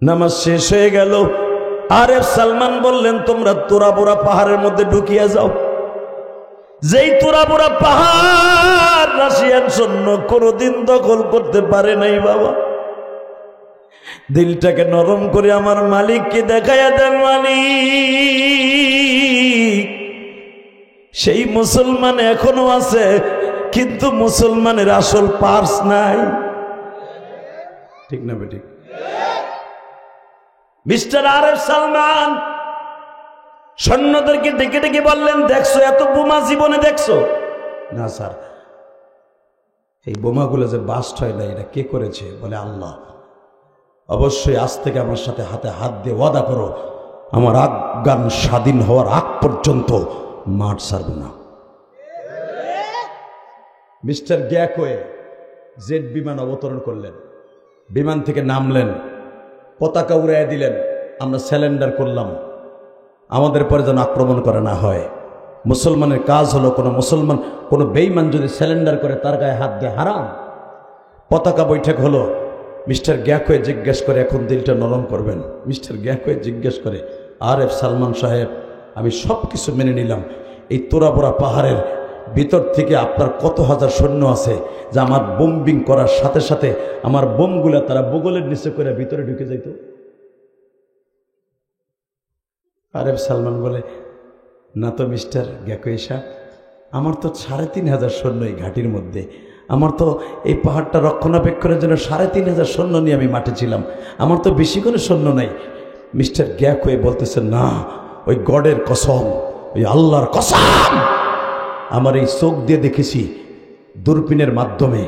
নামাজ শেষ হয়ে গেল। আরএফ সালমান বললেন তোমরা তোরাবোরা পাহাড়ের মধ্যে ঢুকিয়া যাও। যেই তোরাবোরা পাহাড় রাশিয়ান সৈন্য কোনদিন দখল করতে পারে নাই বাবা। দিলটাকে নরম করে আমার মালিককে দেখাইয়া দেন, মালিক সেই মুসলমান এখনো আছে, কিন্তু মুসলমানের আসল পার্স নাই। ঠিক না বেঠিক? মিস্টার আরএফ সালমান সৈন্যদেরকে ডেকে ডেকে বললেন, দেখছো এত বোমা জীবনে দেখছো না? স্যার এই বোমাগুলো যে বাস্ট হয় না, এটা কে করেছে? বলে আল্লাহ। অবশ্যই আজ থেকে আমার সাথে হাতে হাত দিয়ে ওয়াদা করো, আমার আফগান স্বাধীন হওয়ার আগ পর্যন্ত মাঠ ছাড়ব না। মিস্টার গ্যাকওয়ে জেট বিমান অবতরণ করলেন, বিমান থেকে নামলেন, পতাকা উড়াইয়া দিলেন, আমরা স্যালেন্ডার করলাম, আমাদের পরে যেন আক্রমণ করা না হয়। মুসলমানের কাজ হলো, কোনো মুসলমান কোনো বেঈমান যদি স্যালেন্ডার করে তার গায়ে হাত দিয়ে হারাম। পতাকা বৈঠক হলো। মিস্টার গ্যাকওয়ে জিজ্ঞেস করে এখন দিলটা নরম করবেন। মিস্টার গ্যাকওয়ে জিজ্ঞেস করে, আরএফ সালমান সাহেব আমি সব কিছু মেনে নিলাম, এই তোরাবোরা পাহাড়ের ভিতর থেকে আপনার কত হাজার সৈন্য আছে যে আমার বোম্বিং করার সাথে সাথে আমার বোমগুলা তারা বগলের নিচে করে ভিতরে ঢুকে যাইত? আরএফ সালমান বলে, না তো মিস্টার গ্যাকওয়ে সাহেব, আমার তো 3500 সৈন্য এই ঘাটির মধ্যে, আমার তো এই পাহাড়টা রক্ষণাবেক্ষণের জন্য 3500 সৈন্য নিয়ে আমি মাঠে ছিলাম, আমার তো বেশি করে সৈন্য নাই। মিস্টার গ্যাকওয়ে বলতেছে, না ওই গডের কসম, ওই আল্লাহর কসম, আমার এই চোখ দিয়ে দেখেছি দূরবীনের মাধ্যমে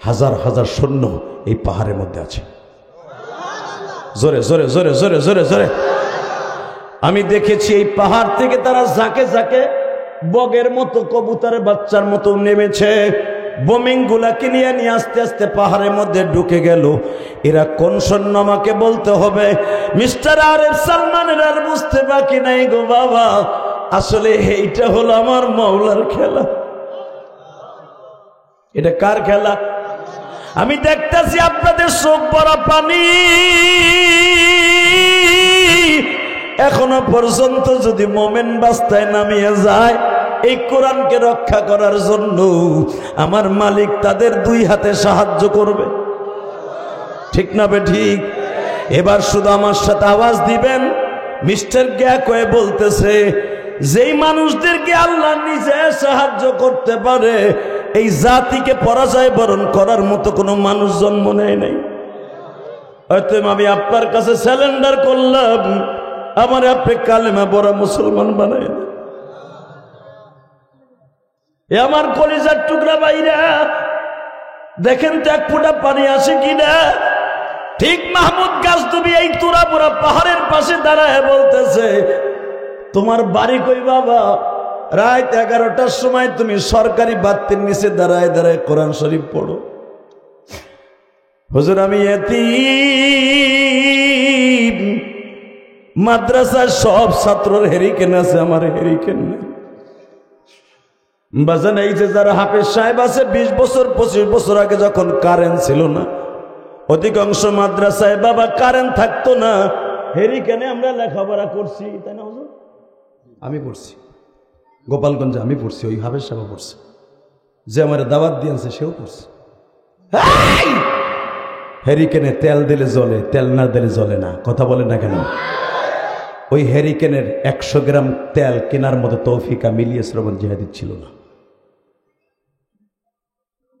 হাজার হাজার সৈন্য এই পাহাড়ের মধ্যে আছে। জোরে জোরে জোরে জোরে জোরে জোরে। আমি দেখেছি এই পাহাড় থেকে তারা ঝাঁকে ঝাঁকে বগের মতো, কবুতরের বাচ্চার মতো নেমেছে, বোমিং গুলাকে নিয়ে নিয়ে আস্তে আস্তে পাহাড়ের মধ্যে ঢুকে গেল। এরা কোন সৈন্য আমাকে বলতে হবে। মিস্টার আরএফ সালমানের আর বুঝতে বাকি নাই গো বাবা, আসলে এইটা হলো আমার মাওলার খেলা। এটা কার খেলা? আমি দেখতেছি আপনাদের চোখ ভরা পানি, এখনো পর্যন্ত যদি মোমেন বাস্তায় নামিয়ে যায় এই কোরআনকে রক্ষা করার জন্য আমার মালিক তাদের দুই হাতে সাহায্য করবে। ঠিক না বে ঠিক? এবার শুধু আমার সাথে আওয়াজ দিবেন। মিস্টার গ্যাকোয়ে বলতেছে যেই মানুষদেরকে আল্লাহ নিজে সাহায্য করতে পারে এই জাতিকে পরাজয় বরণ করার মতো কোনো মানুষ জন্ম নেয় নাই। অতএব আমি আপনার কাছে স্যালেন্ডার করলাম, আমার আপনি কালেমা পড়া মুসলমান বানায় না। এ আমার কলিজার টুকরা ভাইরা, দেখেন তো এক ফোঁটা পানি আসে কিনা। ঠিক মাহমুদ গাজনবী এই তুরাপুরা পাহাড়ের পাশে দাঁড়ায় বলতেছে, তোমার বাড়ি কই বাবা? রাত 11টার সময় তুমি সরকারি বাতির নিচে দাঁড়ায় দাঁড়ায় কোরআন শরীফ পড়ো। হুজুর আমি এতিম, মাদ্রাসার সব ছাত্রর হেরিকেন আছে, আমার হেরিকেন নেই। বাজান এই যে যারা হাফেজ সাহেব আছে 20 বছর 25 বছর আগে যখন কারেন্ট ছিল না, অধিকাংশ মাদ্রাসায় বাবা কারেন্ট থাকতো না, হেরিকেনে আমরা লেখাপড়া করছি, তাই না হুজুর? আমি পড়ছি গোপালগঞ্জে, আমি পড়ছি, ওই হাফেজ সাহেব পড়ছে, যে আমার দাওয়াত দিয়েছে সেও পড়ছে। হেরিকেনে তেল দিলে জ্বলে, তেল না দিলে জ্বলে না, কথা বলে না কেন? ওই হেরিকেনের 100 গ্রাম তেল কেনার মতো তৌফিকা মিলিয়ে শ্রবণ জিহাদির ছিল না,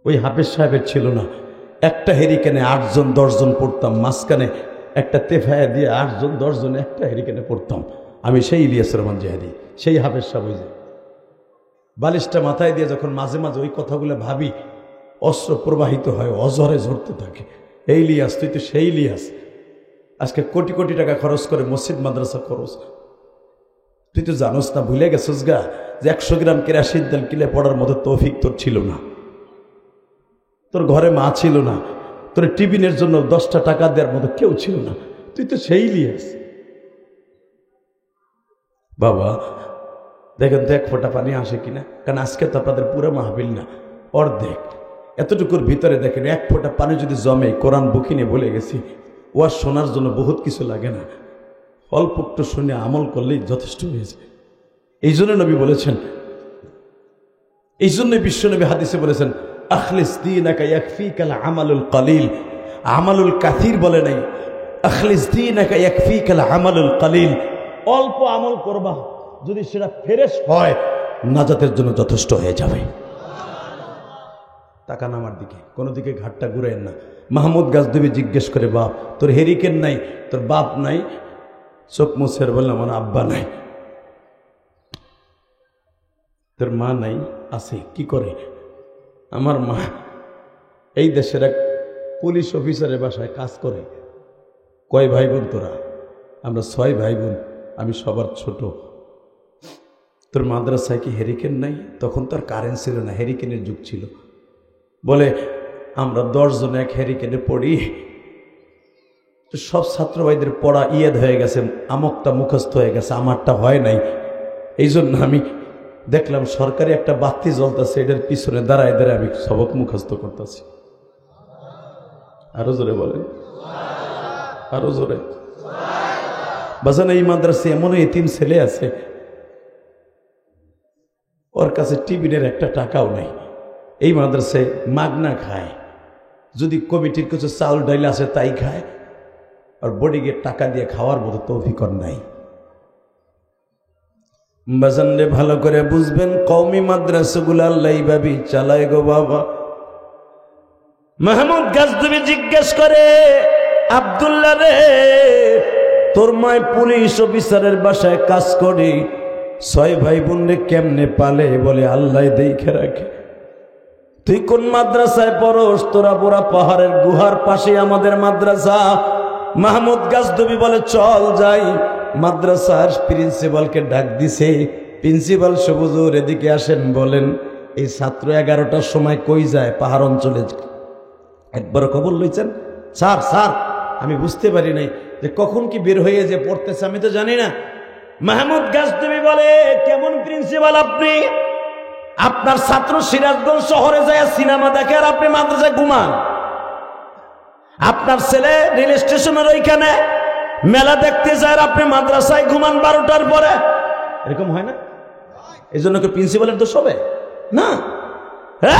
ওই হাফেজ সাহেবের ছিল না। একটা হেরিকেনে 8 জন 10 জন পড়তাম, মাঝখানে একটা তেফায়া দিয়ে 8 জন 10 জন একটা হেরিকেনে পড়তাম। আমি সেই ইলিয়াস রহমান জিহাদি, সেই হাফেজ সাহেব। ওই যে বালিশটা মাথায় দিয়ে যখন মাঝে মাঝে ওই কথাগুলো ভাবি, অস্ত্র প্রবাহিত হয়, অজরে ঝরতে থাকে। এই ইলিয়াস, তুই তো সেই ইলিয়াস, আজকে কোটি কোটি টাকা খরচ করে মসজিদ মাদ্রাসা খরচ। তুই তো জানোস না, ভুলে গেছিস গা যে 100 গ্রাম কেরাসিন তেল কিনে পড়ার মতো তৌফিক তোর ছিল না, তোর ঘরে মা ছিল না, তোর টিফিনের জন্য 10টা টাকা দেওয়ার মতো কেউ ছিল না। তুই তো সেই ইলিয়াস। বাবা দেখেন তো এক ফোঁটা পানি আসে কিনা, কারণ আজকে তো আপনাদের পুরো মাহফিল না, অর্ধেক। এতটুকুর ভিতরে দেখেন এক ফোঁটা পানি যদি জমে, কোরআন বুকি নিয়ে বলে গেছি, ওয়াজ শোনার জন্য বহুত কিছু লাগে না, অল্প একটু শুনে আমল করলেই যথেষ্ট হয়েছে। এই জন্য নবী বলেছেন, এই জন্যই বিশ্বনবী হাদিসে বলেছেন, আখলিস দীনাকা ইয়াকফিকাল আমালুল কলিল। আমালুল কাসির বলে নাই, আখলিস দীনাকা ইয়াকফিকাল আমালুল কলিল। অল্প আমল করবা, যদি সেটা ফেরেশ হয় নাজাতের জন্য যথেষ্ট হয়ে যাবে। তাকান আমার দিকে, কোনো দিকে ঘাটটা ঘুরাইন না। মাহমুদ গাজনবী জিজ্ঞেস করে, বাপ তোর হেরিকেন নাই, তোর বাপ নাই? চোখ মুছের বললাম, আমার আব্বা নাই। তোর মা নাই? আছে। কি করে? আমার মা এই দেশের এক পুলিশ অফিসারের বাসায় কাজ করে। কয় ভাই বোন তোরা? আমরা 6 ভাই বোন, আমি সবার ছোট। তোর মাদ্রাসায় কি হেরিকেন নাই? তখন তো আর কারেন্ট ছিল না, হেরিকেনের যুগ ছিল। বলে আমরা 10 জন এক হেরিকেনে পড়ি। সব ছাত্র ভাইদের পড়া ইয়াদ হয়ে গেছে, আমকটা মুখস্থ হয়ে গেছে, আমারটা হয় নাই। এই জন্য আমি দেখলাম সরকারি একটা বাতি জ্বলতেছে, এটার পিছনে দাঁড়ায় দাঁড়ায় আমি সবক মুখস্থ করতেছি। আরো জোরে বলেন, আরো জোরে। বাজান এই মাদ্রাসায় এমন এতিম ছেলে আছে, ওর কাছে টিফিনের একটা টাকাও নাই। এই মাদ্রাসায় মাগনা খায়, যদি কমিটির কিছু চাউল ডাইল আছে তাই খায়, আর বডিকে টাকা দিয়ে খাওয়ার মতো তৌফিক নাই। বাজানরে ভালো করে বুঝবেন, কওমি মাদ্রাসাগুলো আল্লাহ এইভাবে চালায় গো বাবা। মাহমুদ গাজনবী জিজ্ঞেস করে, আব্দুল্লাহ রে, তোর মায় পুলিশ অফিসারের বাসায় কাজ করে, 6 ভাই বোন রে কেমনে পালে? বলে আল্লাহ দেখে রাখে। তুই কোন মাদ্রাসায় পড়স? তোরা পুরা পাহাড়ের গুহার পাশে আমাদের মাদ্রাসা। মাহমুদ গাজনবী বলে, চল যাই। মাদ্রাসার প্রিন্সিপালকে ডাক দিছে। প্রিন্সিপাল সবুজুর এদিকে আসেন, বলেন এই ছাত্র 11টার সময় কই যায়? পাহাড় অঞ্চলে। একবার খবর লইছেন? স্যার স্যার আমি বুঝতে পারি নাই যে কখন কি বের হয়ে যে পড়তেছে, আমি তো জানি না। মাহমুদ গাজনবী বলে, কেমন প্রিন্সিপাল আপনি? আপনার ছাত্র সিরাজগঞ্জ শহরে যায় সিনেমা দেখে আর আপনি মাদ্রাসায় ঘুমান। আপনার ছেলে রেল স্টেশনের ওইখানে মেলা দেখতে যায় আর আপনি মাদ্রাসায় ঘুমান 12টার পরে। এরকম হয় না? এই জন্য কি প্রিন্সিপালের দোষ হবে না?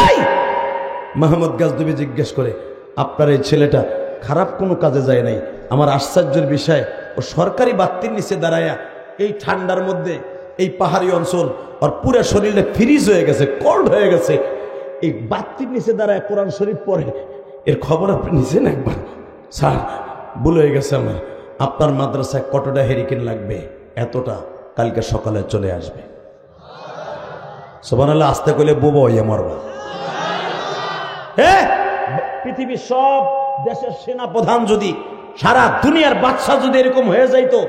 এই মাহমুদ গাজনবী জিজ্ঞেস করে, আপনার এই ছেলেটা খারাপ কোনো কাজে যায় নাই। আমার আশ্চর্যের বিষয়, ও সরকারি বাতির নিচে দাঁড়ায়া এই ঠান্ডার মধ্যে এই পাহাড়ি অঞ্চল আর পুরো শরীরে ফ্রিজ হয়ে গেছে, কোল্ড হয়ে গেছে, এই বাতির নিচে দাঁড়ায় কোরআন শরীফ পড়ে। এর খবর আপনি নিছেন একবার? স্যার ভুল হয়ে গেছে আমার, আপনার মাদ্রাসায় কতটা হেরিকেন লাগবে? এতটা, কালকে সকালে চলে আসবে। সুবহানাল্লাহ। আসতে কইলে বুবো হইয়া মরবা। হ্যাঁ, পৃথিবীর সব দেশের সেনা প্রধান যদি, সারা দুনিয়ার বাদশা যদি এরকম হয়ে যাইতো,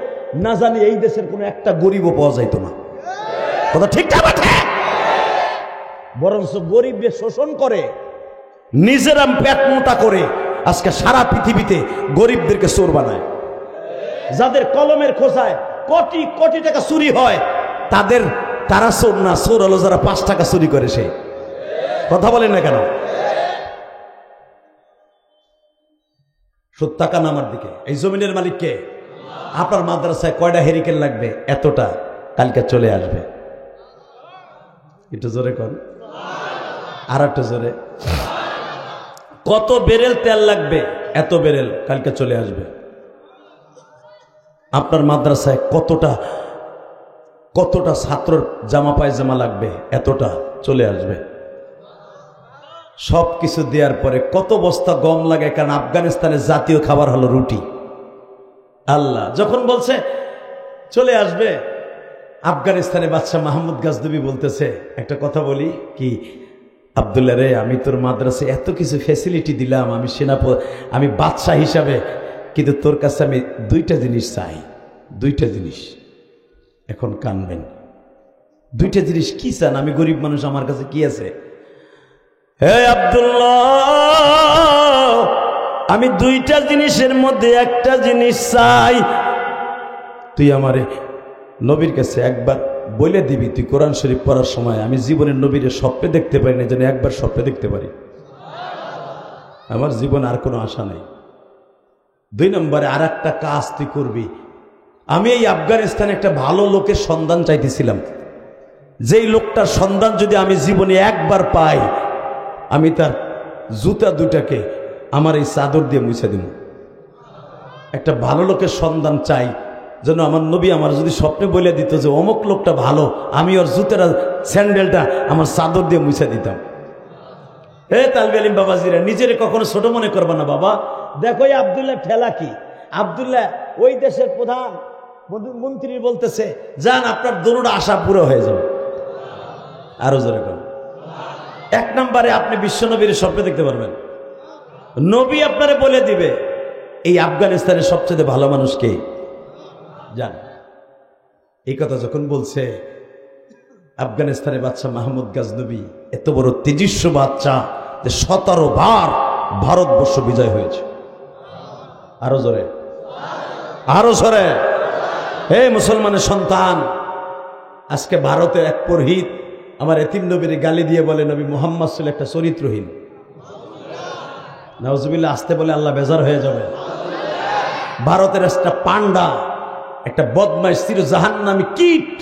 না জানি এই দেশের কোনো একটা গরিবও পাওয়া যাইতো না। কথা ঠিক না? বরঞ্চ গরিবদের শোষণ করে, নিজেরা পেট মোটা করে আজকে সারা পৃথিবীতে গরিবদেরকে চোর বানায়। যাদের কলমের খোঁজায় কোটি কোটি টাকা চুরি হয়, তারা চোর না, চোর হলো যারা 5 টাকা চুরি করে। সে কথা বলেন না কেন? টাকা নামার দিকে। এই জমিনের মালিককে। আপনার মাদ্রাসায় কয়টা হেরিকেন লাগবে? এতটা, কালকে চলে আসবে। একটু জোরে কর, আর একটু জোরে। কত বেরেল তেল লাগবে? এত বেরেল, কালকে চলে আসবে। আপনার মাদ্রাসায় কতটা ছাত্রর জামা পায়জামা লাগবে? এতটা, চলে আসবে। সব কিছু দেওয়ার পরে কত বস্তা গম লাগে? কারণ আফগানিস্তানের জাতীয় খাবার হলো রুটি। আল্লাহ যখন বলছে চলে আসবে, আফগানিস্তানের বাদশা মাহমুদ গাজনবী বলতেছে, একটা কথা বলি কি আব্দুল্লাহ রে, আমি তোর মাদ্রাসায় এত কিছু ফ্যাসিলিটি দিলাম, আমি বাদশা হিসাবে, কিন্তু তোর কাছে আমি 2টা জিনিস চাই। 2টা জিনিস। এখন কানবেন। 2টা জিনিস কি চান? আমি গরিব মানুষ, আমার কাছে কি আছে? হে আব্দুল্লাহ, আমি 2টা জিনিসের মধ্যে একটা জিনিস চাই। তুই আমারে নবীর কাছে একবার বলে দিবি, তুই কোরআন শরীফ পড়ার সময় আমি জীবনের নবীর স্বপ্নে দেখতে পারি না, যেন একবার স্বপ্নে দেখতে পারি। আমার জীবন আর কোনো আশা নেই। 2 নম্বরে আর একটা কাজ তুই করবি। আমি এই আফগানিস্তানে একটা ভালো লোকের সন্ধান চাইতেছিলাম, যেই লোকটার সন্ধান যদি আমি জীবনে একবার পাই, আমি তার জুতা 2টাকে আমার এই চাদর দিয়ে মুছে দিব। একটা ভালো লোকের সন্ধান চাই, যেন আমার নবী আমার যদি স্বপ্নে বলে দিত যে অমুক লোকটা ভালো, আমি ওর জুতাটা স্যান্ডেলটা আমার চাদর দিয়ে মুছে দিতাম। হে তালবে আলিম বাবাজিরা, নিজের কখনো ছোট মনে করবা না বাবা। দেখো আব্দুল্লাহ ঠেলা কি, আব্দুল্লাহ ওই দেশের প্রধান মন্ত্রী বলতেছে, যান আপনার দরুদ আশা পুরো হয়ে যাবে। আরো জোরে কর। 1 নম্বরে আপনি বিশ্বনবীর স্বপ্নে দেখতে পারবেন। নবী আপনারে বলে দিবে এই আফগানিস্তানের সবচেয়ে ভালো মানুষ কে। জান, এই কথা যখন বলছে আফগানিস্তানের বাদশা মাহমুদ গাজনবী, এত বড় তেজস্ব বাচ্চা যে 17 বার ভারতবর্ষ বিজয় হয়েছে। আরো জোরে, আরো জোরে। হে মুসলমানের সন্তান, আজকে ভারতে এক পুরোহিত আমার এতিম নবীর গালি দিয়ে বলে নবী মুহাম্মদ ছিল একটা চরিত্রহীন। নাউজুবিল্লাহ, আসতে বলে আল্লাহ বেজার হয়ে যাবে। ভারতের একটা পান্ডা, একটা বদমাইশ চির জাহান্নামী কীট,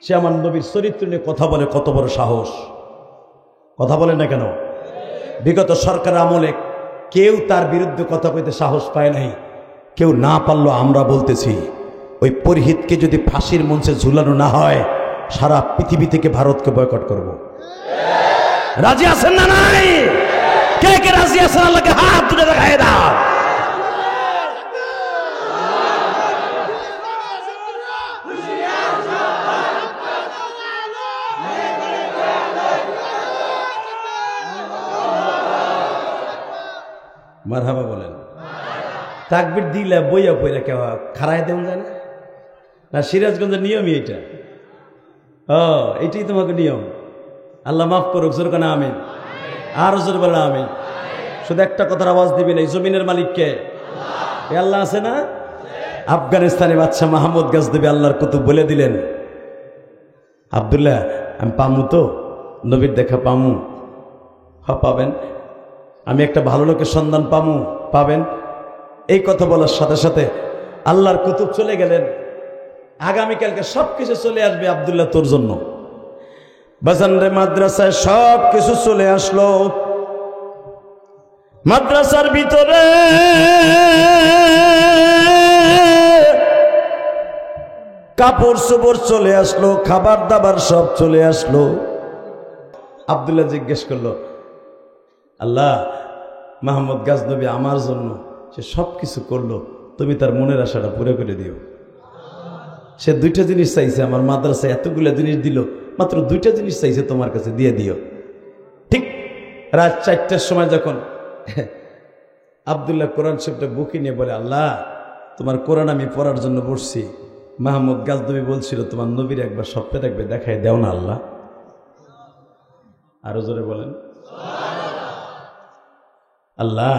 সে আমার নবীর চরিত্র নিয়ে কথা বলে। কত বড় সাহস! কথা বলে না কেন? বিগত সরকার আমলে কেউ তার বিরুদ্ধে কথা কইতে সাহস পায় নাই, কেউ না পারলো। আমরা বলতেছি, ওই পুরোহিতকে যদি ফাঁসির মঞ্চে ঝুলানো না হয়, সারা পৃথিবী থেকে ভারতকে বয়কট করব। রাজি আছেন না নাই? কে কে রাজি আছেন? আল্লাহকে হাত তুলে দেখায় দাও। মারহাবা বলেন। তাকবীর দিলে বইয়া পইরা কেউ খাড়ায় দেন যায় না? সিরাজগঞ্জের নিয়মই এটা। এটাই তোমাকে নিয়ম। আল্লাহ মাফ করুক। জোর কানা আমিন। আর জোর বলে আমিন। শুধু একটা কথার আওয়াজ দিবেন, এই জমিনের মালিককে আল্লাহ আছে না? আফগানিস্তানের বাদশা মাহমুদ গাজনবী আল্লাহর কুতুব বলে দিলেন, আব্দুল্লাহ আমি পামু তো? নবীর দেখা পামু? হ্যাঁ পাবেন। আমি একটা ভালো লোকের সন্ধান পামু? পাবেন। এই কথা বলার সাথে সাথে আল্লাহর কুতুব চলে গেলেন। আগামীকালকে সবকিছু চলে আসবে আব্দুল্লাহ তোর জন্য। বাজান রে, মাদ্রাসায় সব কিছু চলে আসলো। মাদ্রাসার ভিতরে কাপড় চোপড় চলে আসলো, খাবার দাবার সব চলে আসলো। আব্দুল্লাহ জিজ্ঞেস করলো, আল্লাহ, মাহমুদ গাজনবী আমার জন্য সে সব কিছু করলো, তুমি তার মনের আশাটা পুরো করে দিও। সে দুইটা জিনিস চাইছে, আমার মাদ্রাসায় এতগুলো জিনিস দিল, মাত্র দুইটা জিনিস চাইছে, তোমার কাছে দিয়ে দিও। ঠিক রাত 4টার সময় যখন আব্দুল্লাহ কোরআন শরীফটা বুকে নিয়ে বলে, আল্লাহ, তোমার কোরআন আমি পড়ার জন্য বসছি, মাহমুদ গাজনবী বলছিল তোমার নবীর একবার স্বপ্নে দেখবে, দেখায় দেও না আল্লাহ। আরো জোরে বলেন, আল্লাহ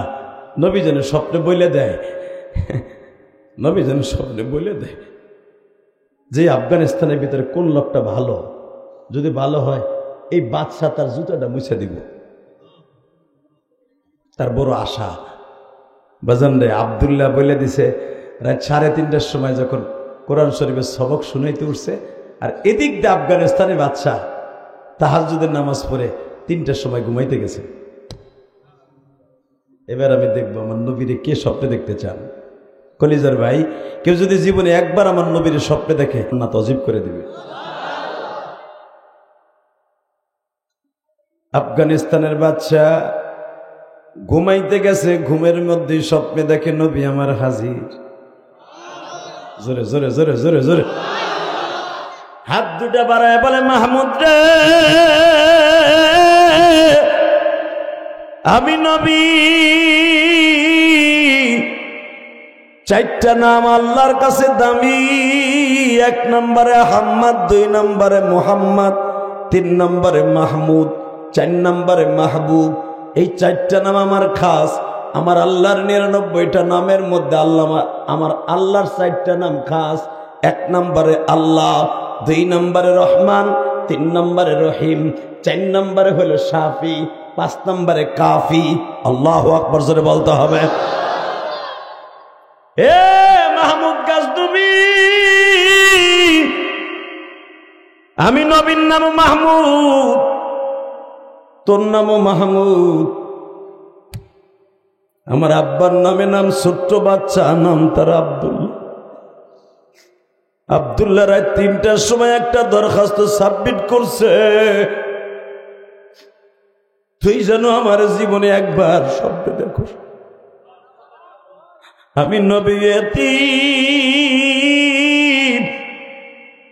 নবী যেন স্বপ্নে বলে দেয়, নবী যেন স্বপ্নে বলে দেয় যে আফগানিস্তানের ভিতরে কোন লোকটা ভালো, যদি ভালো হয় এই বাদশাহ তার জুতাটা মুছে দিব। তার বড় আশা। বাজান রে, আব্দুল্লাহ বলে দিছে রাত 3:30টার সময় যখন কোরআন শরীফের সবক শুনাইতে উঠছে, আর এদিক দিয়ে আফগানিস্তানের বাদশাহ তাহাজ্জুদের নামাজ পড়ে 3টার সময় ঘুমাইতে গেছে। এবার আমি দেখবো আমার নবীরে কে স্বপ্নে দেখতে চান। কলিজার ভাই, কেউ যদি জীবনে একবার আমার নবীর স্বপ্নে দেখে না তজিব করে দিবে। আফগানিস্তানের বাদশা ঘুমাইতে গেছে, ঘুমের মধ্যে স্বপ্নে দেখে নবী আমার হাজির। জোরে জোরে জোরে জোরে জোরে হাত দুটা বাড়ায় বলে, মাহমুদ রে, আমি নবী, 4টা নাম আল্লাহর কাছে দামি। 1 নম্বরে আহম্মদ, 2 নম্বরে মুহাম্মদ, 3 নম্বরে মাহমুদ, 4 নম্বরে মাহবুব। এই 4টা নাম আমার খাস। আমার আল্লাহর 99টা নামের মধ্যে আমার আল্লাহর 4টা নাম খাস। 1 নম্বরে আল্লাহ, 2 নম্বরে রহমান, 3 নম্বরে রহিম, 4 নম্বরে হলো শাফি, 5 নম্বরে কাফি। আল্লাহু আকবার জোরে বলতে হবে। এ মাহমুদ গাজনবী, আমি নবীর নাম মাহমুদ, তোর নামও মাহমুদ। আমার আব্বার নামে নাম ছোট্ট বাচ্চা, নাম তার আব্দুল্লাহ। আব্দুল্লাহ রাত 3টার সময় একটা দরখাস্ত সাবমিট করছে, তুই যেন আমার জীবনে একবার স্বপ্নে দেখো আমি নবী এতিম।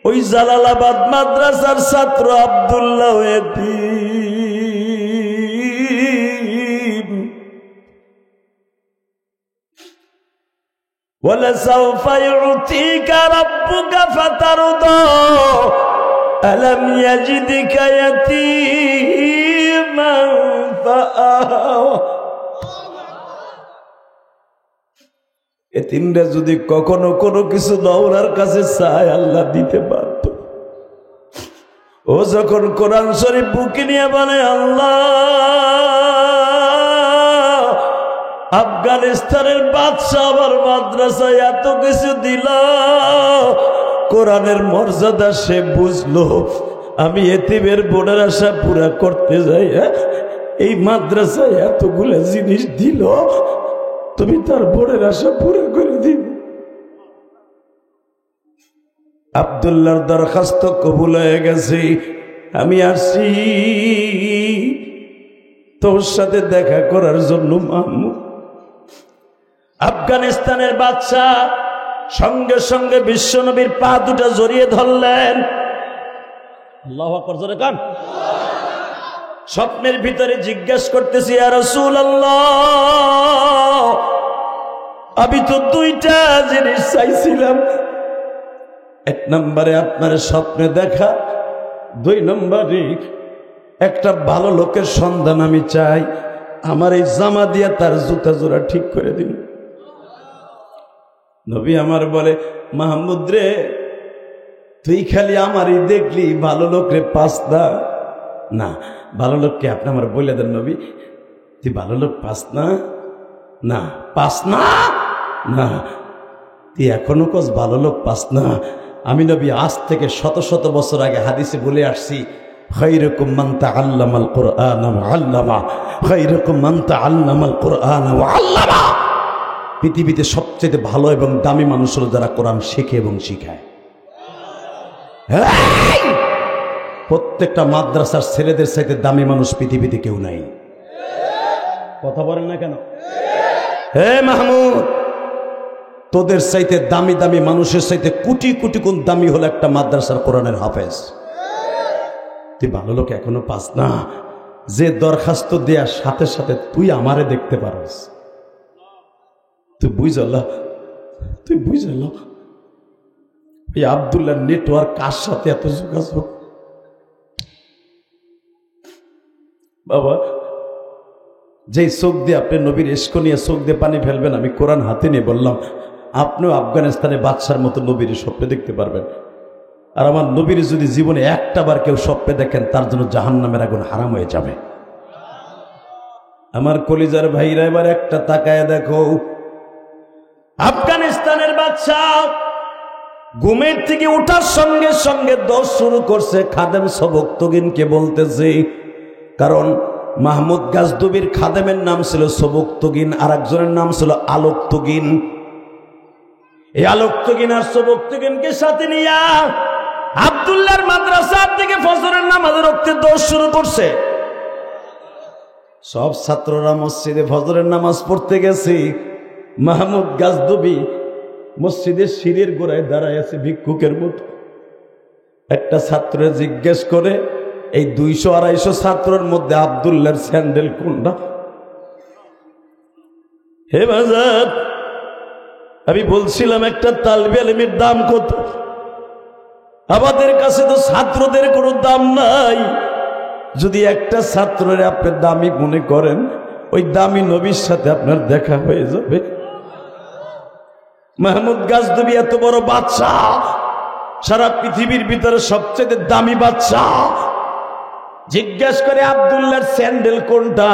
ওই জালালাবাদ মাদ্রাসার ছাত্র আব্দুল্লাহ এতিম। ওয়ালাসাউফা ইউতিকা রাব্বুকা ফাতারদা আলাম ইয়াজিদকা ইয়াতীমান ফাআওয়া। এতিমরা যদি কখনো কোনো কিছু দৌড়ার কাছে চায়, আল্লাহ দিতে পারত। ও যখন কোরআন শরীফ বুকে নিয়ে বলে, আল্লাহ, আফগানিস্তানের বাদশা আমার মাদ্রাসায় এত কিছু দিল, কোরআনের মর্যাদা সে বুঝলো। আমি এতিমের বোনের আশা পুরা করতে যাই, এই মাদ্রাসায় এতগুলো জিনিস দিল, তুমি তার বোনের আশা পুরো করে দিন। আব্দুল্লাহর দরখাস্ত কবুল হয়ে গেছে, আমি আসছি তোর সাথে দেখা করার জন্য। মাহমুদ আফগানিস্তানের বাদশা সঙ্গে সঙ্গে বিশ্বনবীর পা দুটা জড়িয়ে ধরলেন। আল্লাহু আকবার জোরে কান। স্বপ্নের ভিতরে জিজ্ঞেস করতেছি, ইয়া রাসূলুল্লাহ, আমি তো 2টা জিনিস চাইছিলাম। 1 নম্বরে আপনার স্বপ্নে দেখা, 2 নম্বরে একটা ভালো লোকের সন্ধান আমি চাই, আমার এই জামা দিয়া তার জুতা জোড়া ঠিক করে দিন। নবী আমার বলে, মাহমুদ রে, তুই খালি আমারই দেখলি, ভালো লোক রে 5 দা, না, ভালো লোককে আপনি আমার বলে দেন নবী, তুই ভালো লোক পাস না? না। পাস না? না। তুই এখনো কস ভালো লোক পাস না? আমি নবী আজ থেকে শত শত বছর আগে হাদিসে বলে আসছি, খায়রুকুম মান তাআল্লামাল কুরআন ওয়া আল্লামা, খায়রুকুম মান তাআল্লামাল কুরআন ওয়া আল্লামা। পৃথিবীতে সবচেয়ে ভালো এবং দামি মানুষ হলো যারা কোরআন শেখে এবং শিখায়। প্রত্যেকটা মাদ্রাসার ছেলেদের চাইতে দামি মানুষ পৃথিবীতে কেউ নাই। কথা বলেন না কেন? হে মাহমুদ, তোদের চাইতে দামি দামি মানুষের চাইতে কোটি কোটি গুণ দামি হলো একটা মাদ্রাসার কোরআনের হাফেজ। তুই ভালো লোক এখনো পাস না? যে দরখাস্ত দেওয়ার সাথে সাথে তুই আমারে দেখতে পারস, তুই বুঝালা, তুই বুঝালা এই আব্দুল্লাহ নেটওয়ার্ক কার সাথে এত যোগাযোগ? বাবা, যেই চোখ দিয়ে আপনি নবীর ইশক নিয়ে চোখ দিয়ে পানি ফেলবেন, আমি কোরআন হাতে নিয়ে বললাম আপনিও আফগানিস্তানে বাদশার মতো নবীর স্বপ্নে দেখতে পারবেন। আর আমার নবীর যদি জীবনে একটা বার কেউ স্বপ্নে দেখেন, তার জন্য জাহান্নামের আগুন হারাম হয়ে যাবে। আমার কলিজার ভাইরা এবার একটা তাকায় দেখো, আফগানিস্তানের বাদশা ঘুমের থেকে ওঠার সঙ্গে সঙ্গে দোষ শুরু করছে খাদেম সবকতগিনকে বলতেছে। কারণ মাহমুদ গাজদুবির খাদেমের নাম ছিল সবকতগিন, আর একজনের নাম ছিল আলোকতগিন। এই আলোকতগিন আর সবকতগিনকে সাথে নিয়ে আব্দুল্লাহর মাদ্রাসার থেকে ফজরের নামাজের রক্তে দোষ শুরু করছে। সব ছাত্ররা মসজিদে ফজরের নামাজ পড়তে গেছে, মাহমুদ গাজদুবি মসজিদের সিঁড়ির গোড়ায় দাঁড়ায় আছে ভিক্ষুকের মতো। একটা ছাত্র জিজ্ঞেস করে, এই 200-250 ছাত্রের মধ্যে আব্দুল্লাহর স্যান্ডেল কোনটা? হে বাজার, আমি বলছিলাম একটা তালবে ইলমের দাম কত? আমাদের কাছে তো ছাত্রদের কোনো দাম নাই। যদি একটা ছাত্রের আপনি দামি মনে করেন, ওই দামি নবীর সাথে আপনার দেখা হয়ে যাবে। মাহমুদ গাজদুবি এত বড় বাদশাহ, সারা পৃথিবীর ভিতরে সবচেয়ে দামি বাদশাহ, জিজ্ঞেস করে আব্দুল্লাহর স্যান্ডেল কোনটা?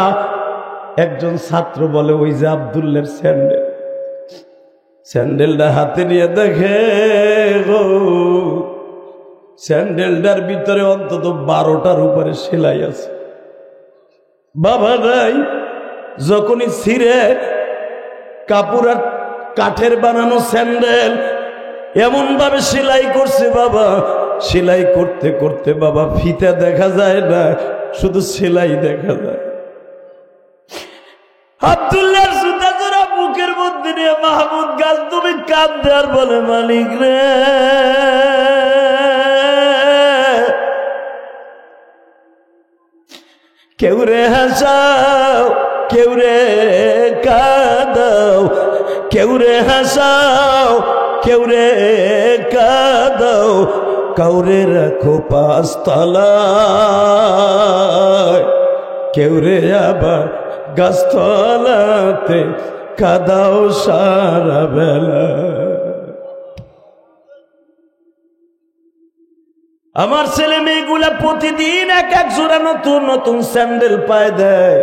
একজন ছাত্র বলে ওই যে আব্দুল্লাহর স্যান্ডেল। স্যান্ডেলটা হাতে নিয়ে দেখে গো, স্যান্ডেলটার ভিতরে অন্তত 12টার উপরে সেলাই আছে। বাবা নাই, যখনই ছিঁড়ে কাপড় আর কাঠের বানানো স্যান্ডেল এমন ভাবে সেলাই করছে বাবা, সেলাই করতে করতে বাবা ফিতা দেখা যায় না, শুধু সেলাই দেখা যায়। আব্দুল্লাহর জুতা জোড়া বুকের মধ্যে নিয়ে মাহমুদ গাজদুবি কাঁদে আর বলে, মালিক রে, কেউ রে হাসাও, কেউ রে কাঁদাও, কেউ রে হাসাও, কেউ রে কাঁদাও, কাউরে রাখো 5 তলায়, কেউ রে আবার গাছতলাতে কাঁদাও সারা বেলা। আমার ছেলে মেয়েগুলা প্রতিদিন এক এক জোড়া নতুন নতুন স্যান্ডেল পায় দেয়,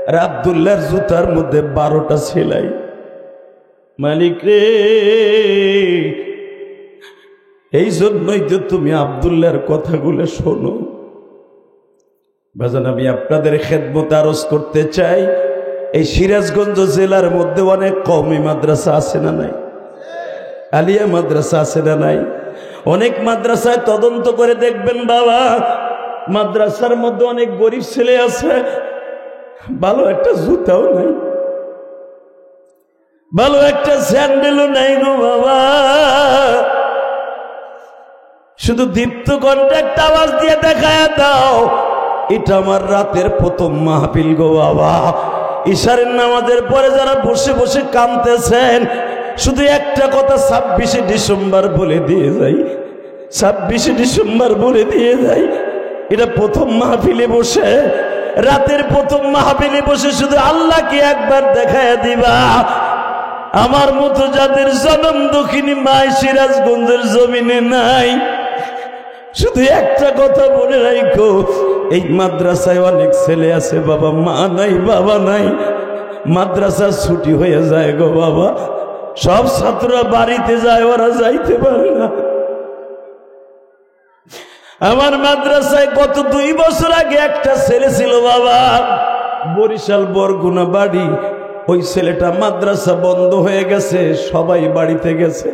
আর আব্দুল্লাহর জুতার মধ্যে 12টা সেলাই। মালিক রে, এই জন্যই তো তুমি আব্দুল্লাহর কথাগুলো শোনো। বাজান, আমি আপনাদের খেদমতে আরজ করতে চাই, এই সিরাজগঞ্জ জেলার মধ্যে অনেক কওমি মাদ্রাসা আছে না নাই? আলিয়া মাদ্রাসা আছে না নাই? অনেক মাদ্রাসায় তদন্ত করে দেখবেন বাবা, মাদ্রাসার মধ্যে অনেক গরিব ছেলে আছে, ভালো একটা জুতাও নাই, ভালো একটা স্যান্ডেলও নাই গো বাবা। শুধু দীপ্ত কন্ট্যাক্ট আওয়াজ দিয়ে দেখায় দাও, এটা আমার রাতের প্রথম মাহফিল গো বাবা। ইশারের নামাজের পরে যারা বসে বসে কাঁদতেছেন, শুধু একটা কথা 26শে ডিসেম্বর বলে দিয়ে যাই, 26শে ডিসেম্বর বলে দিয়ে যাই। এটা প্রথম মাহফিলে বসে, রাতের প্রথম মাহফিলে বসে শুধু আল্লাহকে একবার দেখায় দিবা। আমার মতো যাদের জনম দক্ষিণী মাই সিরাজগঞ্জের জমিনে নাই, শুধু একটা কথা বলে রাখো, এই মাদ্রাসায় অনেক ছেলে আছে বাবা, মা নাই বাবা নাই, মাদ্রাসা ছুটি হয়ে যায় গো বাবা, সব ছাত্ররা বাড়িতে যায়, ওরা যাইতে পারে না। আমার মাদ্রাসায় গত 2 বছর আগে একটা ছেলে ছিল বাবা, বরিশাল বরগুনা বাড়ি। ওই ছেলেটা মাদ্রাসা বন্ধ হয়ে গেছে, সবাই বাড়িতে গেছে,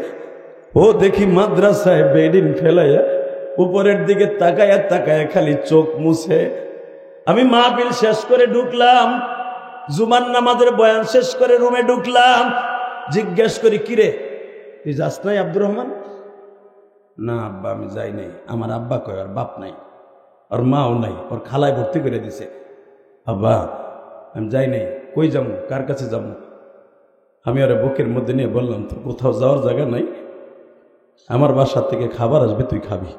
ও দেখি মাদ্রাসায় বেডিন ফেলাইয়া উপরের দিকে তাকায়া তাকায়া খালি চোখ মুছে। আমি মাহফিল শেষ করে ঢুকলাম, জুমার নামাজের বয়ান শেষ করে রুমে ঢুকলাম, জিজ্ঞেস করি কিরে তুই যাস নাই আব্দুর রহমান? না আব্বা আমি যাই নাই। আমার আব্বা কয় ওর বাপ নাই, ওর মাও নাই, ওর খালায় ভর্তি করে দিছে। আব্বা আমি যাই নাই। কই যাবো, কার কাছে যাবো? আমি ওরা বুকের মধ্যে নিয়ে বললাম তোর কোথাও যাওয়ার জায়গা নাই, আমার বাসার থেকে খাবার আসবে, তুই খাবি।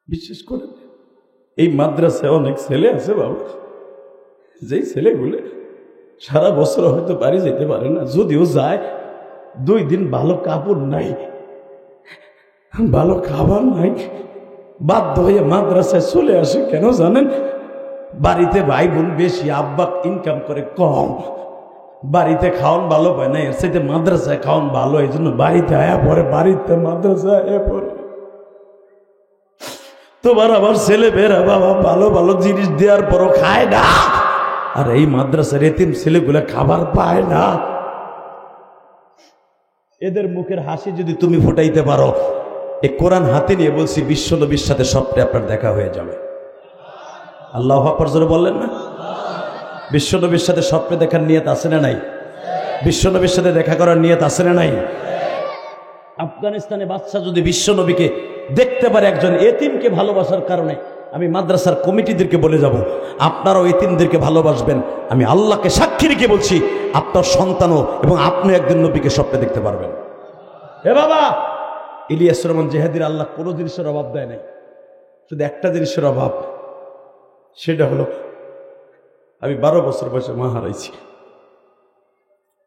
বিশেষ করে এই মাদ্রাসায় অনেক ছেলে আছে বাবা, যেই ছেলেগুলো সারা বছর হয়তো বাড়ি যেতে পারে না, যদিও যায় 2 দিন ভালো কাপড় নাই, ভালো খাবার নাই, বাধ্য হয়ে মাদ্রাসায় চলে আসে। কেন জানেন? বাড়িতে ভাই বোন বেশি, আব্বা ইনকাম করে কম, বাড়িতে খাওয়ান ভালো পায় না, এর সাথে মাদ্রাসায় খাওয়ান ভালো, এই জন্য বাড়িতে আয়া পরে, বাড়িতে মাদ্রাসায় আয়া পরে। তোমার আবার ছেলে বেরা বাবা ভালো ভালো জিনিস দেওয়ার পরও খায় না, আর এই মাদ্রাসার এতিম ছেলেগুলা খাবার পায় না। এদের মুখের হাসি যদি তুমি ফুটাইতে পারো, এই কোরআন হাতে নিয়ে বলছি বিশ্বনবীর সাথে স্বপ্নে আপনার দেখা হয়ে যাবে। আল্লাহু আকবার জোরে বললেন না? বিশ্বনবীর সাথে স্বপ্নে দেখার নিয়ত আছে না নাই? বিশ্বনবীর সাথে দেখা করার নিয়ত আছে না নাই? আফগানিস্তানে বাচ্চা যদি বিশ্বনবীকে দেখতে পারে একজন এতিমকে ভালোবাসার কারণে, আমি মাদ্রাসার কমিটিদেরকে বলে যাব আপনারাও এতিমদেরকে ভালোবাসবেন। আমি আল্লাহকে সাক্ষী রেখে বলছি আপনার সন্তানও এবং আপনি একদিন নবীকে স্বপ্নে দেখতে পারবেন। হে বাবা, ইলিয়াস রহমান জেহাদির আল্লাহ কোনো জিনিসের অভাব দেয় নাই, শুধু একটা জিনিসের অভাব, সেটা হলো আমি 12 বছর বয়সে মা হারাইছি,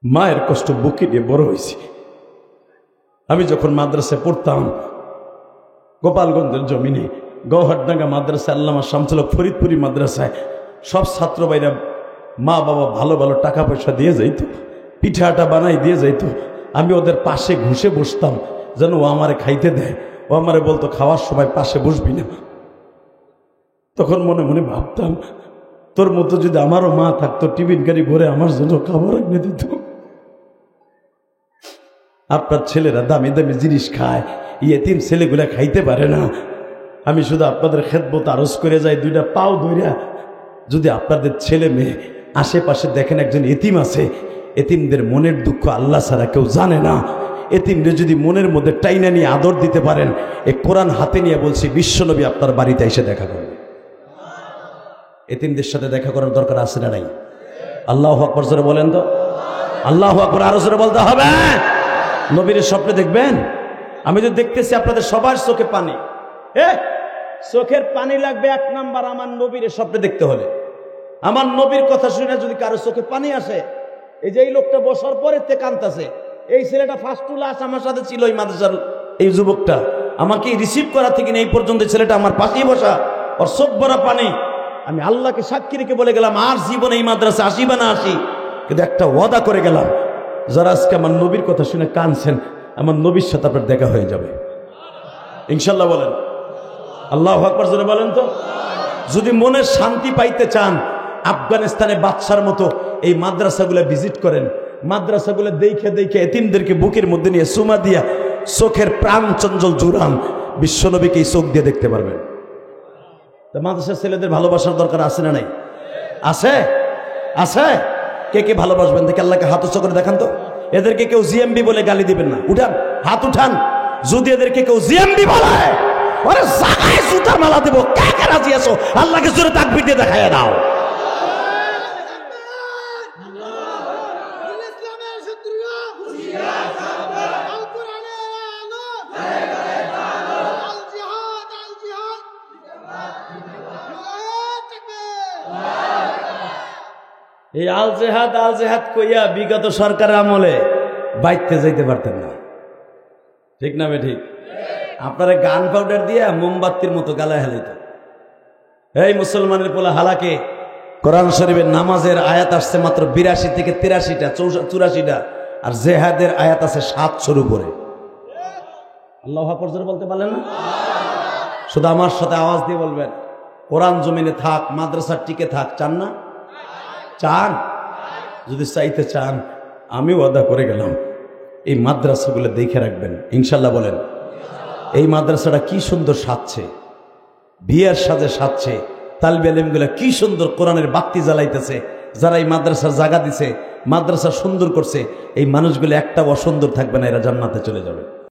মায়ের কষ্ট বুকে নিয়ে বড় হয়েছি। আমি যখন মাদ্রাসায় পড়তাম গোপালগঞ্জের জমিনে গৌহাটডাঙ্গা মাদ্রাসায়, আল্লামা শামসুল হক ফরিদপুরি মাদ্রাসায়, সব ছাত্র ভাইরা মা বাবা ভালো ভালো টাকা পয়সা দিয়ে যাইত, পিঠা আটা বানাই দিয়ে যাইত। আমি ওদের পাশে ঘুষে বসতাম যেন ও আমারে খাইতে দেয়। ও আমারে বলতো খাওয়ার সময় পাশে বসবি না। তখন মনে মনে ভাবতাম তোর মতো যদি আমারও মা থাকতো, টিফিন গাড়ি ভরে আমার জন্য খাবার এনে দিত। আপনার ছেলেরা দামি দামি জিনিস খায়, এতিম ছেলেগুলা খাইতে পারে না। আমি শুধু আপনাদের খেদমত আরজ করে যাই, 2টা পাও ধইরা যদি আপনাদের ছেলে মেয়ে আশেপাশে দেখেন একজন এতিম আছে, এতিমদের মনের দুঃখ আল্লাহ ছাড়া কেউ জানে না। এতিমদের যদি মনের মধ্যে টাইনা নিয়ে আদর দিতে পারেন, এই কোরআন হাতে নিয়ে বলছি বিশ্বনবী আপনার বাড়িতে এসে দেখা করবে। এতিমদের সাথে দেখা করার দরকার আছে না নাই? আল্লাহু আকবার জোরে বলেন তো, আল্লাহু আকবার আরো জোরে বলতে হবে। নবীর স্বপ্নে দেখবেন। আমি তো দেখতেছি আপনাদের সবার চোখে পানি, চোখের পানি লাগবে 1 নাম্বার আমার নবীর স্বপ্নে দেখতে হলে। আমার নবীর কথা শুনে যদি কারো চোখে পানি আসে, এই যে এই লোকটা বসার পরে তে কাঁদতেছে, এই ছেলেটা ফার্স্ট ক্লাস আমার সাথে ছিল, এই মাদ্রাসার এই যুবকটা আমাকে রিসিভ করা থেকে এই পর্যন্ত ছেলেটা আমার পাশেই বসা, ওর চোখ ভরা পানি। আমি আল্লাহকে সাক্ষী রেখে বলে গেলাম আর জীবনে এই মাদ্রাসা আসি বা না আসি, কিন্তু একটা ওয়াদা করে গেলাম, যারা আজকে আমার নবীর কথা শুনে কাঁদছেন, আমার নবীর সাথে আপনার দেখা হয়ে যাবে ইনশাল্লাহ। বলেন আল্লাহু আকবার জোরে বলেন তো। যদি মনের শান্তি পাইতে চান, আফগানিস্তানে বাদশার মতো এই মাদ্রাসাগুলো ভিজিট করেন। মাদ্রাসাগুলো দেখে দেখে এতিমদেরকে বুকের মধ্যে নিয়ে সুমা দিয়া চোখের প্রাণ চঞ্চল জুড়ান, বিশ্বনবীকে এই চোখ দিয়ে দেখতে পারবেন। মাদ্রাসার ছেলেদের ভালোবাসার দরকার আছে না নাই? আছে, আছে। কে কে ভালোবাসবেন দেখে আল্লাহকে হাত উঁচু করে দেখান তো। এদেরকে কেউ জিএমবি বলে গালি দিবেন না, উঠান হাত উঠান। যদি এদেরকে কেউ জিএমবি বলে, ওরে জায়গায় জুতার মালা দেব। কে কে রাজি আছো? আল্লাহকে জোরে তাকবীর দিয়ে দেখায় দাও। এই আল জেহাদ কইয়া বিগত সরকারের আমলে বাইতে যাইতে পারতেন না, ঠিক না? ঠিক। আপনারা গান পাউডার দিয়ে মোমবাতির মতো গালায় হেলাইত, এই মুসলমানের পোলা হালাকে কোরআন শরীফের নামাজের আয়াত আসছে মাত্র 82 থেকে 83টা 84টা, আর জেহাদের আয়াত আছে 700-র উপরে। আল্লাহু আকবার জোরে বলতে পারলেন না? শুধু আমার সাথে আওয়াজ দিয়ে বলবেন, কোরআন জমিনে থাক, মাদ্রাসা টিকে থাক, চান না? চান? যদি চাইতে চান, আমি ওয়াদা করে গেলাম এই মাদ্রাসাগুলো দেখে রাখবেন ইনশাল্লাহ। বলেন, এই মাদ্রাসাটা কি সুন্দর সাজছে, বিয়ের সাজে সাজছে, তালবে আলেমগুলা কি সুন্দর কোরআনের বাতি জ্বালাইতেছে। যারা এই মাদ্রাসার জায়গা দিছে, মাদ্রাসা সুন্দর করছে, এই মানুষগুলো একটা অসুন্দর থাকবে না, এরা জান্নাতে চলে যাবে।